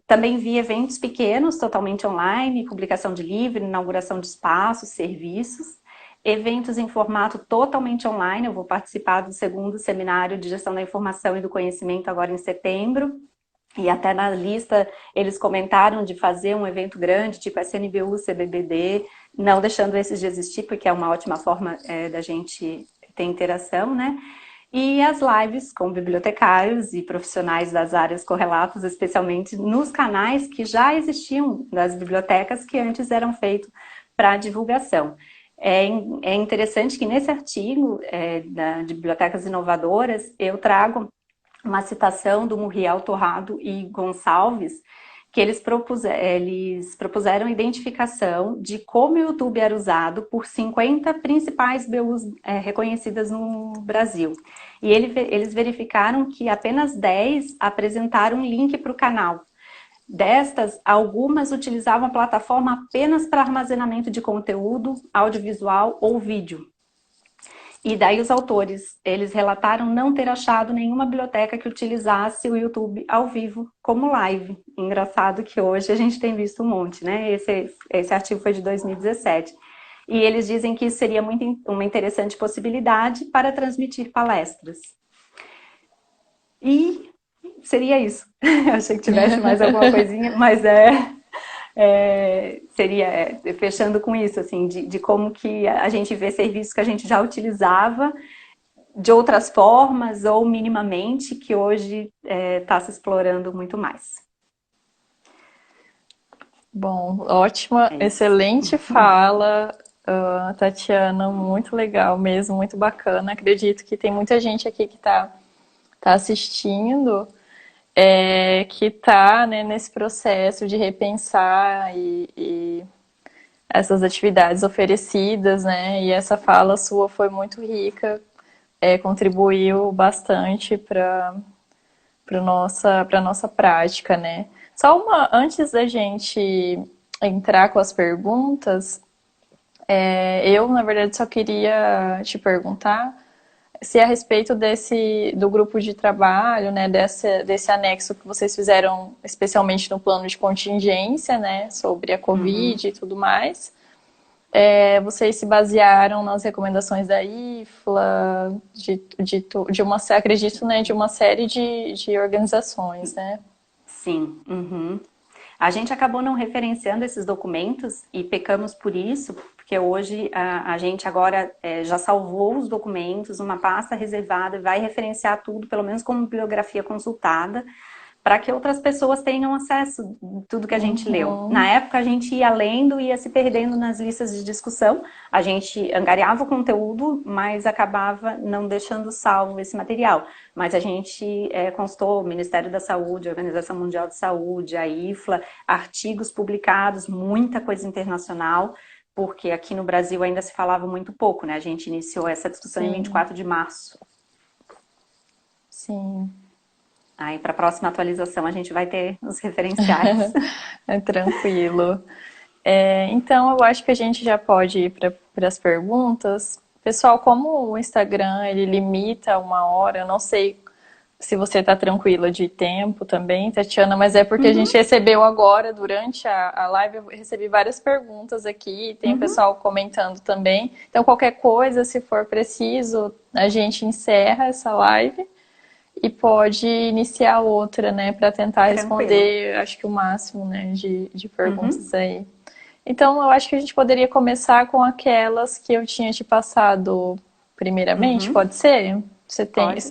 Também vi eventos pequenos, totalmente online, publicação de livro, inauguração de espaços, serviços, eventos em formato totalmente online. Eu vou participar do segundo seminário de gestão da informação e do conhecimento agora em setembro. E até na lista eles comentaram de fazer um evento grande, tipo SNBU, CBBD, não deixando esses de existir, porque é uma ótima forma da gente ter interação, né? E as lives com bibliotecários e profissionais das áreas correlatas, especialmente nos canais que já existiam das bibliotecas que antes eram feitos para divulgação. É interessante que nesse artigo de Bibliotecas Inovadoras eu trago uma citação do Muriel Torrado e Gonçalves, que eles propuseram identificação de como o YouTube era usado por 50 principais BUs reconhecidas no Brasil. E eles verificaram que apenas 10 apresentaram um link para o canal. Destas, algumas utilizavam a plataforma apenas para armazenamento de conteúdo audiovisual ou vídeo. E daí os autores, eles relataram não ter achado nenhuma biblioteca que utilizasse o YouTube ao vivo como live. Engraçado que hoje a gente tem visto um monte, né? Esse artigo foi de 2017. E eles dizem que isso seria uma interessante possibilidade para transmitir palestras. E seria isso. Eu achei que tivesse mais alguma coisinha, mas seria fechando com isso, assim, de como que a gente vê serviços que a gente já utilizava de outras formas ou minimamente, que hoje está se explorando muito mais. Bom, ótima, excelente fala, Tatiana, muito legal mesmo, muito bacana. Acredito que tem muita gente aqui que está assistindo, que está, né, nesse processo de repensar e essas atividades oferecidas, né? E essa fala sua foi muito rica, contribuiu bastante para a nossa prática, né? Só antes da gente entrar com as perguntas, eu, na verdade, só queria te perguntar se a respeito do grupo de trabalho, né, desse anexo que vocês fizeram, especialmente no plano de contingência, né, sobre a Covid e tudo mais, vocês se basearam nas recomendações da IFLA, de uma, acredito, né, de uma série de organizações, né? Sim. A gente acabou não referenciando esses documentos e pecamos por isso, porque hoje a gente agora já salvou os documentos, uma pasta reservada, e vai referenciar tudo, pelo menos como bibliografia consultada, para que outras pessoas tenham acesso a tudo que a gente leu. Na época a gente ia lendo e ia se perdendo nas listas de discussão, a gente angariava o conteúdo, mas acabava não deixando salvo esse material. Mas a gente constou o Ministério da Saúde, a Organização Mundial de Saúde, a IFLA, artigos publicados, muita coisa internacional, porque aqui no Brasil ainda se falava muito pouco, né? A gente iniciou essa discussão em 24 de março. Sim. Aí, para a próxima atualização, a gente vai ter os referenciais. Tranquilo. Então, eu acho que a gente já pode ir para as perguntas. Pessoal, como o Instagram ele limita 1 hora, eu não sei se você está tranquila de tempo também, Tatiana, mas é porque a gente recebeu agora, durante a live, eu recebi várias perguntas aqui, tem o pessoal comentando também. Então, qualquer coisa, se for preciso, a gente encerra essa live e pode iniciar outra, né, para tentar responder, acho que o máximo, né, de perguntas aí. Então, eu acho que a gente poderia começar com aquelas que eu tinha te passado primeiramente, pode ser? Você tem? Pode.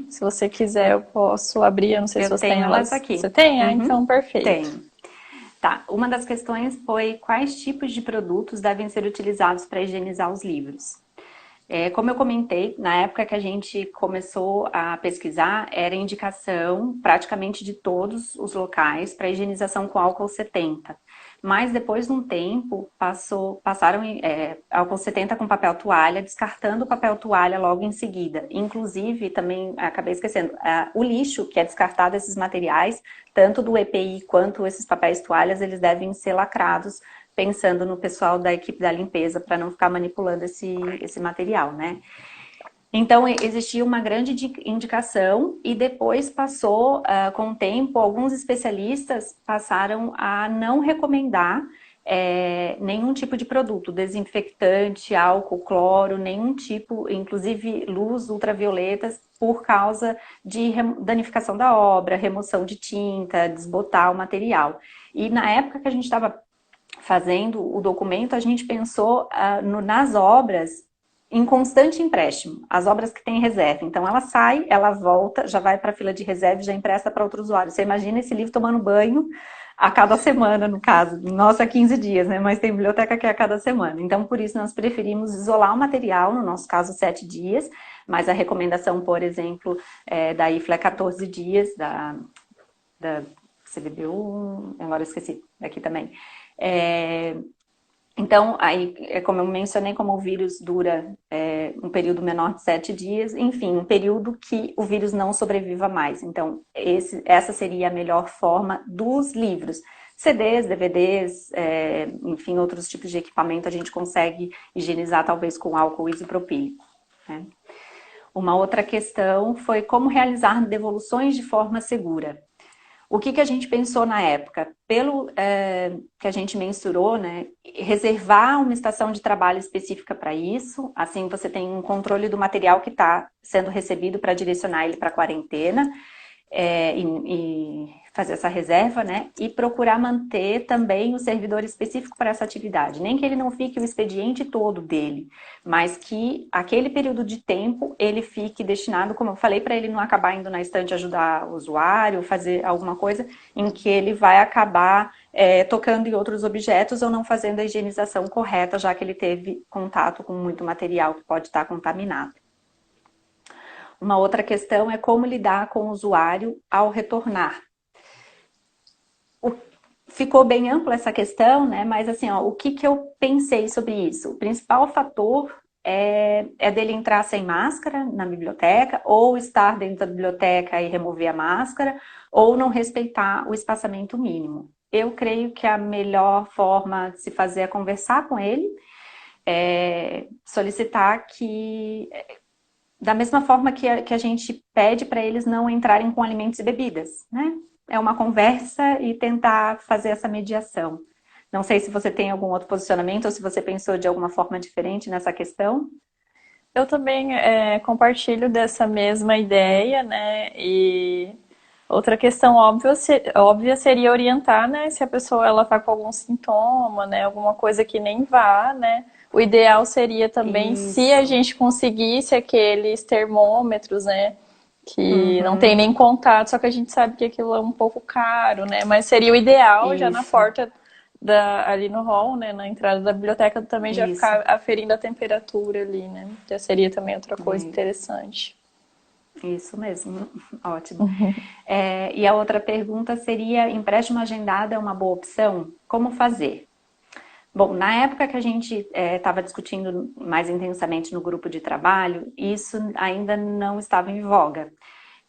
Se você quiser, eu posso abrir, eu não sei se você tem elas aqui. Você tem? Então, perfeito. Tenho. Tá, uma das questões foi quais tipos de produtos devem ser utilizados para higienizar os livros. Como eu comentei, na época que a gente começou a pesquisar, era indicação praticamente de todos os locais para higienização com álcool 70. Mas depois de um tempo, passaram álcool 70 com papel toalha, descartando o papel toalha logo em seguida. Inclusive, também acabei esquecendo, o lixo que é descartado, esses materiais, tanto do EPI quanto esses papéis toalhas, eles devem ser lacrados, pensando no pessoal da equipe da limpeza, para não ficar manipulando esse material, né? Então, existia uma grande indicação e depois passou, com o tempo, alguns especialistas passaram a não recomendar nenhum tipo de produto, desinfectante, álcool, cloro, nenhum tipo, inclusive luz ultravioletas, por causa de danificação da obra, remoção de tinta, desbotar o material. E na época que a gente estava fazendo o documento, a gente pensou nas obras em constante empréstimo, as obras que têm reserva. Então, ela sai, ela volta, já vai para a fila de reserva e já empresta para outro usuário. Você imagina esse livro tomando banho a cada semana, no caso. Nossa, 15 dias, né? Mas tem biblioteca que é a cada semana. Então, por isso, nós preferimos isolar o material, no nosso caso, 7 dias. Mas a recomendação, por exemplo, da IFLA é 14 dias, da CBBU, agora eu esqueci, aqui também. Então, aí, como eu mencionei, como o vírus dura um período menor de 7 dias, enfim, um período que o vírus não sobreviva mais. Então, essa seria a melhor forma dos livros. CDs, DVDs, enfim, outros tipos de equipamento a gente consegue higienizar talvez com álcool isopropílico, né? Uma outra questão foi como realizar devoluções de forma segura. O que a gente pensou na época? Pelo que a gente mensurou, né, reservar uma estação de trabalho específica para isso, assim você tem um controle do material que está sendo recebido para direcionar ele para a quarentena, e fazer essa reserva, né, e procurar manter também o servidor específico para essa atividade. Nem que ele não fique o expediente todo dele, mas que aquele período de tempo ele fique destinado, como eu falei, para ele não acabar indo na estante ajudar o usuário, fazer alguma coisa em que ele vai acabar tocando em outros objetos ou não fazendo a higienização correta, já que ele teve contato com muito material que pode estar contaminado. Uma outra questão é como lidar com o usuário ao retornar. Ficou bem ampla essa questão, né? Mas assim, o que eu pensei sobre isso? O principal fator é dele entrar sem máscara na biblioteca, ou estar dentro da biblioteca e remover a máscara, ou não respeitar o espaçamento mínimo. Eu creio que a melhor forma de se fazer é conversar com ele, solicitar que, da mesma forma que a gente pede para eles não entrarem com alimentos e bebidas, né? É uma conversa e tentar fazer essa mediação. Não sei se você tem algum outro posicionamento ou se você pensou de alguma forma diferente nessa questão. Eu também compartilho dessa mesma ideia, né? E outra questão óbvia seria orientar, né? Se a pessoa ela tá com algum sintoma, né? Alguma coisa que nem vá, né? O ideal seria também se a Isso. gente conseguisse aqueles termômetros, né? Que não tem Uhum. nem contato, só que a gente sabe que aquilo é um pouco caro, né? Mas seria o ideal já na Isso. porta ali no hall, né? Na entrada da biblioteca também já Isso. ficar aferindo a temperatura ali, né? Já seria também outra coisa interessante. Isso mesmo. Ótimo. E a outra pergunta seria: empréstimo agendado é uma boa opção? Como fazer? Bom, na época que a gente estava discutindo mais intensamente no grupo de trabalho, isso ainda não estava em voga.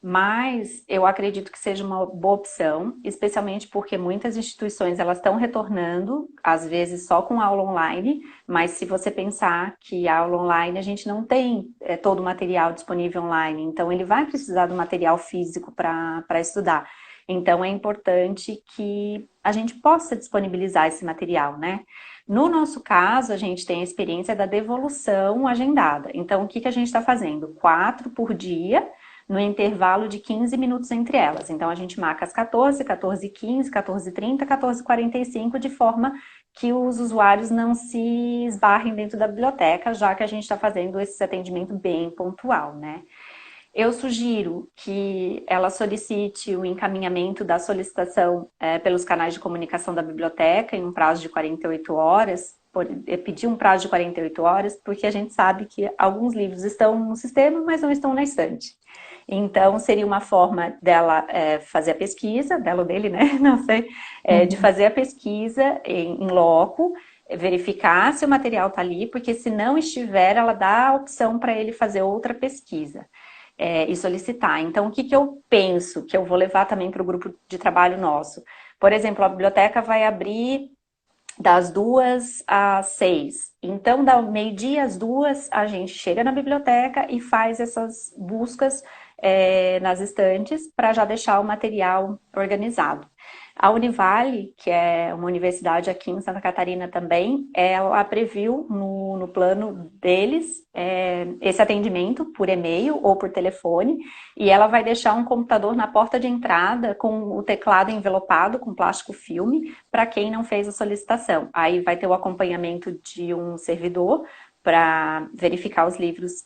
Mas eu acredito que seja uma boa opção, especialmente porque muitas instituições elas estão retornando, às vezes só com aula online, mas se você pensar que a aula online a gente não tem todo o material disponível online, então ele vai precisar do material físico para estudar. Então é importante que a gente possa disponibilizar esse material, né? No nosso caso, a gente tem a experiência da devolução agendada. Então, o que que a gente está fazendo? 4 por dia, no intervalo de 15 minutos entre elas. Então, a gente marca às 14, 14h15, 14h30, 14h45, de forma que os usuários não se esbarrem dentro da biblioteca, já que a gente está fazendo esse atendimento bem pontual, né? Eu sugiro que ela solicite o encaminhamento da solicitação pelos canais de comunicação da biblioteca em um prazo de 48 horas, pedir um prazo de 48 horas, porque a gente sabe que alguns livros estão no sistema, mas não estão na estante. Então, seria uma forma dela fazer a pesquisa, dela ou dele, né? Não sei, de fazer a pesquisa em loco, verificar se o material está ali, porque se não estiver, ela dá a opção para ele fazer outra pesquisa. E solicitar. Então, o que que eu penso que eu vou levar também para o grupo de trabalho nosso? Por exemplo, a biblioteca vai abrir das 2 às 6. Então, da meio-dia às 2, a gente chega na biblioteca e faz essas buscas nas estantes para já deixar o material organizado. A Univale, que é uma universidade aqui em Santa Catarina também, ela previu no plano deles esse atendimento por e-mail ou por telefone, e ela vai deixar um computador na porta de entrada com o teclado envelopado com plástico filme para quem não fez a solicitação. Aí vai ter o acompanhamento de um servidor para verificar os livros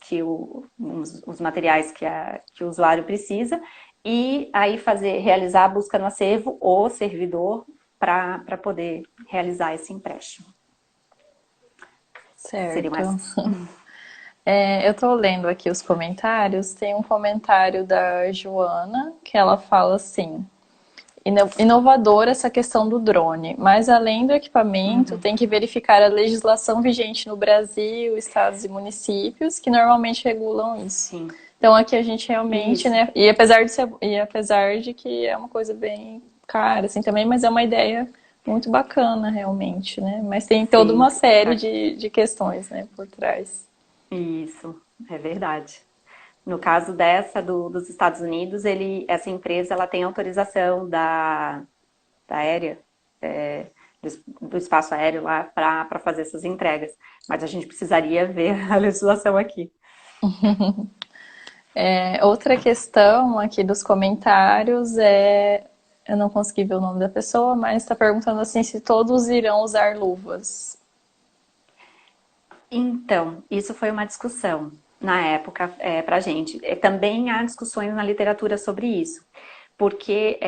os materiais que o usuário precisa, e aí realizar a busca no acervo ou servidor para poder realizar esse empréstimo. Seriam Certo. essas. Eu tô lendo aqui os comentários. Tem um comentário da Joana que ela fala assim: inovadora essa questão do drone, mas além do equipamento, tem que verificar a legislação vigente no Brasil, estados e municípios, que normalmente regulam isso. Sim. Então aqui a gente realmente, Isso. né, e apesar de que é uma coisa bem cara, assim, também, mas é uma ideia muito bacana, realmente, né? Mas tem toda Sim. uma série de questões, né, por trás. Isso, é verdade. No caso dos Estados Unidos, essa empresa ela tem autorização da aérea, do espaço aéreo lá para fazer essas entregas. Mas a gente precisaria ver a legislação aqui. Outra questão aqui dos comentários eu não consegui ver o nome da pessoa, mas está perguntando assim se todos irão usar luvas. Então, isso foi uma discussão na época para a gente. Também há discussões na literatura sobre isso. Porque,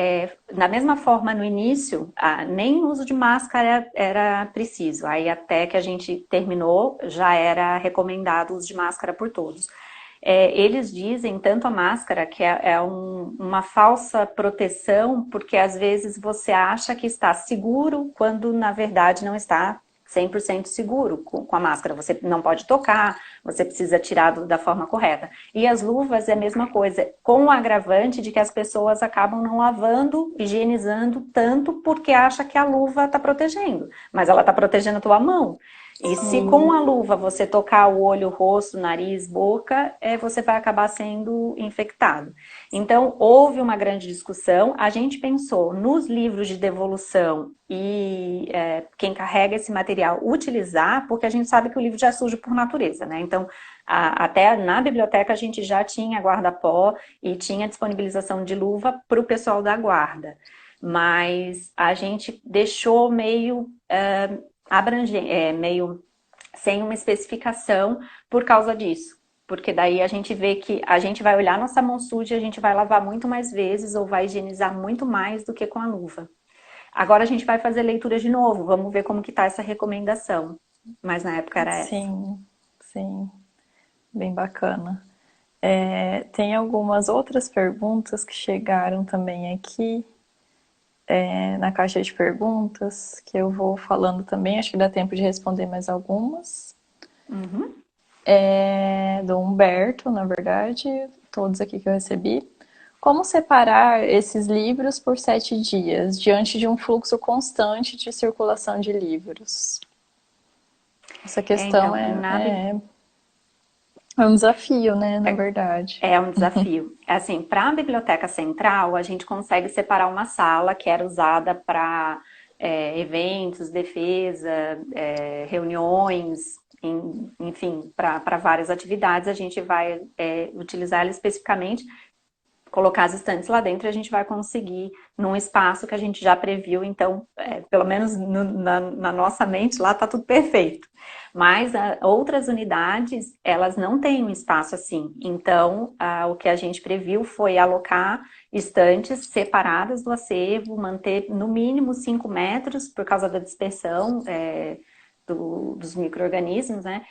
da mesma forma, no início, nem o uso de máscara era preciso. Aí, até que a gente terminou, já era recomendado o uso de máscara por todos. Eles dizem, tanto a máscara, que uma falsa proteção, porque às vezes você acha que está seguro, quando na verdade não está 100% seguro com a máscara. Você não pode tocar, você precisa tirar da forma correta. E as luvas é a mesma coisa, com o agravante de que as pessoas acabam não lavando, higienizando tanto porque acha que a luva está protegendo, mas ela está protegendo a tua mão. E se com a luva você tocar o olho, o rosto, nariz, boca, você vai acabar sendo infectado. Então, houve uma grande discussão. A gente pensou nos livros de devolução e quem carrega esse material utilizar, porque a gente sabe que o livro já é sujo por natureza, né? Então, até na biblioteca a gente já tinha guarda-pó e tinha disponibilização de luva para o pessoal da guarda. Mas a gente deixou meio abrangente, meio sem uma especificação por causa disso. Porque daí a gente vê que a gente vai olhar nossa mão suja e a gente vai lavar muito mais vezes ou vai higienizar muito mais do que com a luva. Agora a gente vai fazer leitura de novo, vamos ver como que tá essa recomendação. Mas na época era essa. Sim, sim, bem bacana. Tem algumas outras perguntas que chegaram também aqui na caixa de perguntas, que eu vou falando também, acho que dá tempo de responder mais algumas. Uhum. Do Humberto, na verdade, todos aqui que eu recebi. Como separar esses livros por 7 dias, diante de um fluxo constante de circulação de livros? Essa questão é um desafio, né, na verdade. É um desafio. Assim, para a biblioteca central, a gente consegue separar uma sala que era usada para eventos, defesa, reuniões, enfim, para várias atividades. A gente vai utilizar ela especificamente, colocar as estantes lá dentro e a gente vai conseguir num espaço que a gente já previu. Então, pelo menos na nossa mente, lá está tudo perfeito. Mas outras unidades, elas não têm um espaço assim. Então, o que a gente previu foi alocar estantes separadas do acervo, manter no mínimo 5 metros, por causa da dispersão dos micro-organismos, né?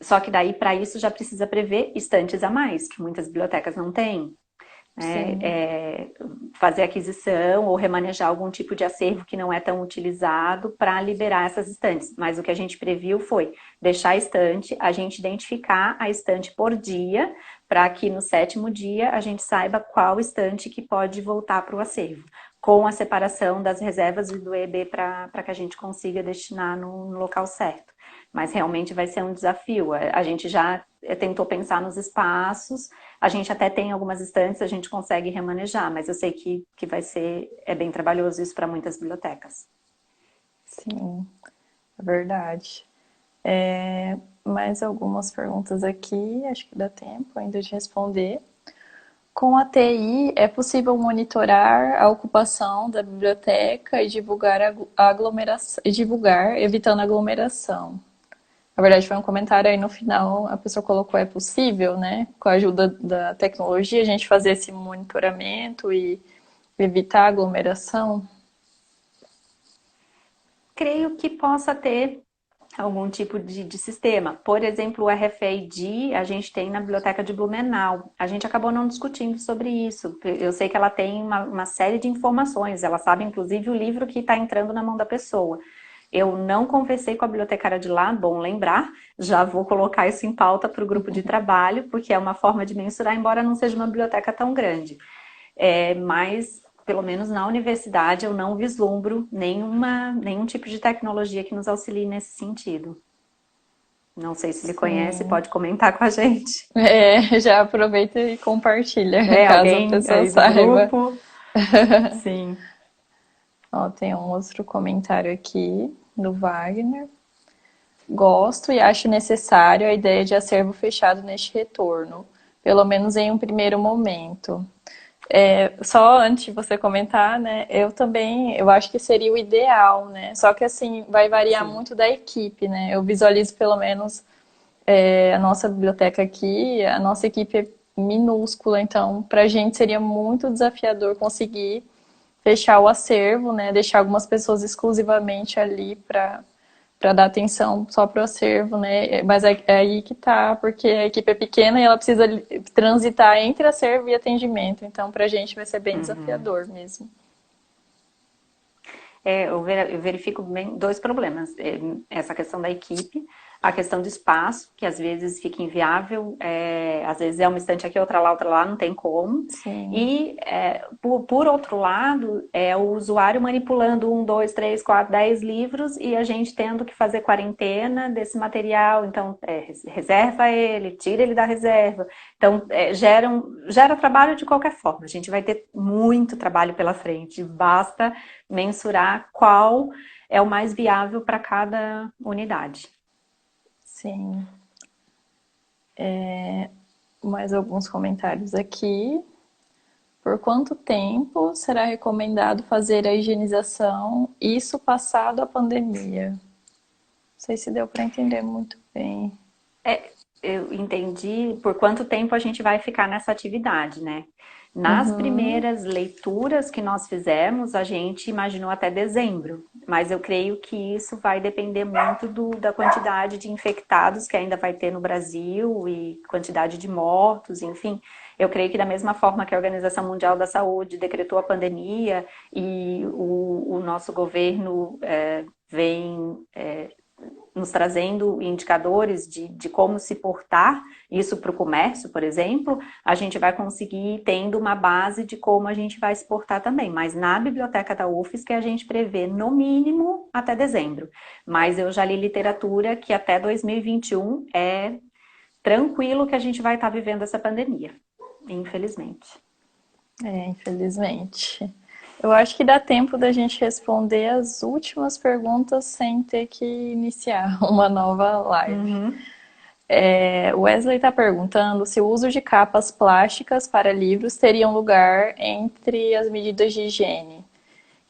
Só que daí, para isso, já precisa prever estantes a mais, que muitas bibliotecas não têm. Fazer aquisição ou remanejar algum tipo de acervo que não é tão utilizado para liberar essas estantes. Mas o que a gente previu foi deixar a estante, a gente identificar a estante por dia, para que no 7º dia a gente saiba qual estante que pode voltar para o acervo, com a separação das reservas e do EB para que a gente consiga destinar no local certo. Mas realmente vai ser um desafio. A gente já tentou pensar nos espaços, a gente até tem algumas estantes, a gente consegue remanejar, mas eu sei que vai ser, bem trabalhoso isso para muitas bibliotecas. Sim, é verdade. Mais algumas perguntas aqui, acho que dá tempo ainda de responder. Com a TI, é possível monitorar a ocupação da biblioteca e divulgar evitando aglomeração. Na verdade, foi um comentário aí no final, a pessoa colocou é possível, né? Com a ajuda da tecnologia, a gente fazer esse monitoramento e evitar aglomeração? Creio que possa ter algum tipo de sistema. Por exemplo, o RFID a gente tem na biblioteca de Blumenau. A gente acabou não discutindo sobre isso. Eu sei que ela tem uma série de informações, ela sabe inclusive o livro que está entrando na mão da pessoa. Eu não conversei com a bibliotecária de lá, bom lembrar, já vou colocar isso em pauta para o grupo de trabalho, porque é uma forma de mensurar, embora não seja uma biblioteca tão grande. Mas, pelo menos na universidade, eu não vislumbro nenhum tipo de tecnologia que nos auxilie nesse sentido. Não sei se ele conhece, pode comentar com a gente. Já aproveita e compartilha, caso alguém a pessoa aí do saiba. grupo. Sim. Ó, tem um outro comentário aqui do Wagner. Gosto e acho necessário a ideia de acervo fechado neste retorno, pelo menos em um primeiro momento. Só antes de você comentar, né, eu acho que seria o ideal, né, só que assim, vai variar muito da equipe, né, eu visualizo pelo menos a nossa biblioteca aqui, a nossa equipe é minúscula, então pra gente seria muito desafiador conseguir fechar o acervo, né, deixar algumas pessoas exclusivamente ali para dar atenção só para o acervo, né? Mas é aí que tá, porque a equipe é pequena e ela precisa transitar entre acervo e atendimento. Então, para a gente vai ser bem desafiador mesmo. eu verifico bem dois problemas. Essa questão da equipe, a questão do espaço, que às vezes fica inviável, às vezes é uma estante aqui, outra lá, não tem como. Sim. E, por outro lado, é o usuário manipulando 1, 2, 3, 4, 10 livros e a gente tendo que fazer quarentena desse material. Então, reserva ele, tira ele da reserva. Então, gera trabalho de qualquer forma. A gente vai ter muito trabalho pela frente. Basta mensurar qual é o mais viável para cada unidade. Sim. Mais alguns comentários aqui. Por quanto tempo será recomendado fazer a higienização, isso passado a pandemia? Não sei se deu para entender muito bem. Eu entendi por quanto tempo a gente vai ficar nessa atividade, né? Nas Uhum. primeiras leituras que nós fizemos, a gente imaginou até dezembro, mas eu creio que isso vai depender muito da quantidade de infectados que ainda vai ter no Brasil e quantidade de mortos, enfim. Eu creio que da mesma forma que a Organização Mundial da Saúde decretou a pandemia e o nosso governo vem nos trazendo indicadores de como se portar isso para o comércio, por exemplo, a gente vai conseguir tendo uma base de como a gente vai se portar também. Mas na biblioteca da UFES que a gente prevê no mínimo até dezembro. Mas eu já li literatura que até 2021 é tranquilo que a gente vai estar vivendo essa pandemia, infelizmente. Infelizmente. Eu acho que dá tempo da gente responder as últimas perguntas sem ter que iniciar uma nova live. Uhum. O Wesley está perguntando se o uso de capas plásticas para livros teria um lugar entre as medidas de higiene.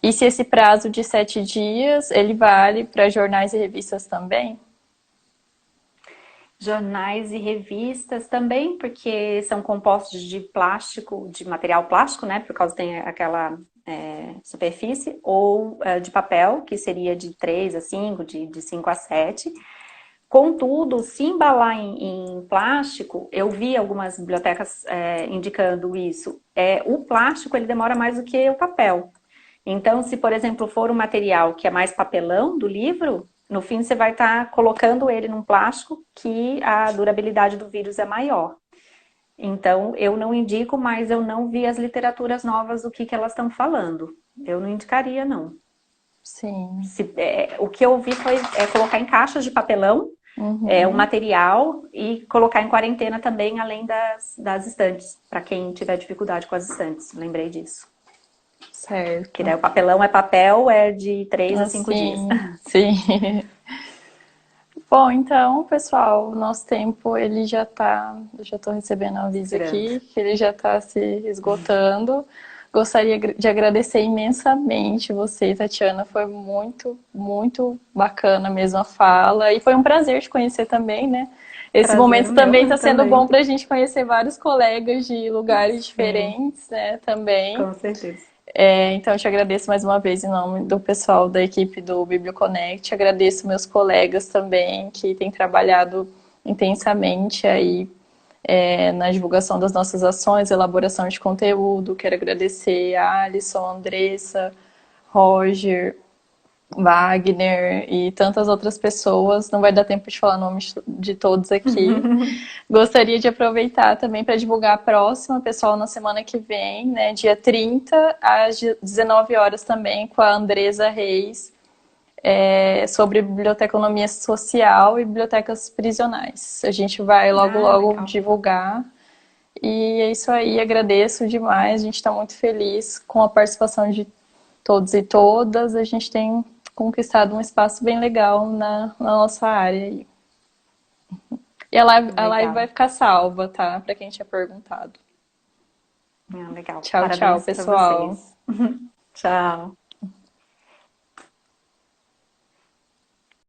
E se esse prazo de 7 dias ele vale para jornais e revistas também? Jornais e revistas também, porque são compostos de plástico, de material plástico, né? Por causa tem aquela superfície, ou de papel, que seria de 3 a 5, de 5 a 7. Contudo, se embalar em plástico, eu vi algumas bibliotecas indicando isso. O plástico ele demora mais do que o papel. Então, se, por exemplo, for um material que é mais papelão do livro, no fim você vai estar colocando ele num plástico que a durabilidade do vírus é maior. Então, eu não indico, mas eu não vi as literaturas novas do que elas estão falando. Eu não indicaria, não. Sim. O que eu vi foi colocar em caixas de papelão o Uhum. material e colocar em quarentena também, além das estantes, para quem tiver dificuldade com as estantes. Lembrei disso. Que daí Certo. o papelão é papel, é de 3 a 5 dias. Assim, sim. Bom, então, pessoal, o nosso tempo ele já tá, eu já estou recebendo aviso Esperando. aqui que ele já está se esgotando. Gostaria de agradecer imensamente você, Tatiana, foi muito, muito bacana mesmo a fala e foi um prazer te conhecer também, né? Esse Prazer momento meu também está sendo bom também. para a gente conhecer vários colegas de lugares Sim, diferentes, né? Também. com certeza. Então, eu te agradeço mais uma vez em nome do pessoal da equipe do BiblioConnect. Agradeço meus colegas também que têm trabalhado intensamente aí na divulgação das nossas ações, elaboração de conteúdo. Quero agradecer a Alisson, a Andressa, Roger, Wagner e tantas outras pessoas. Não vai dar tempo de falar nomes de todos aqui. Gostaria de aproveitar também para divulgar a próxima, pessoal, na semana que vem, né, dia 30, às 19 horas também, com a Andresa Reis, sobre biblioteconomia social e bibliotecas prisionais. A gente vai logo, Ah, logo legal. divulgar. E é isso aí, agradeço demais. A gente está muito feliz com a participação de todos e todas. A gente tem conquistado um espaço bem legal na nossa área. E a live vai Legal. ficar salva, tá? Para quem tinha perguntado. Legal. Tchau, tchau, Parabéns para pessoal. vocês. Tchau.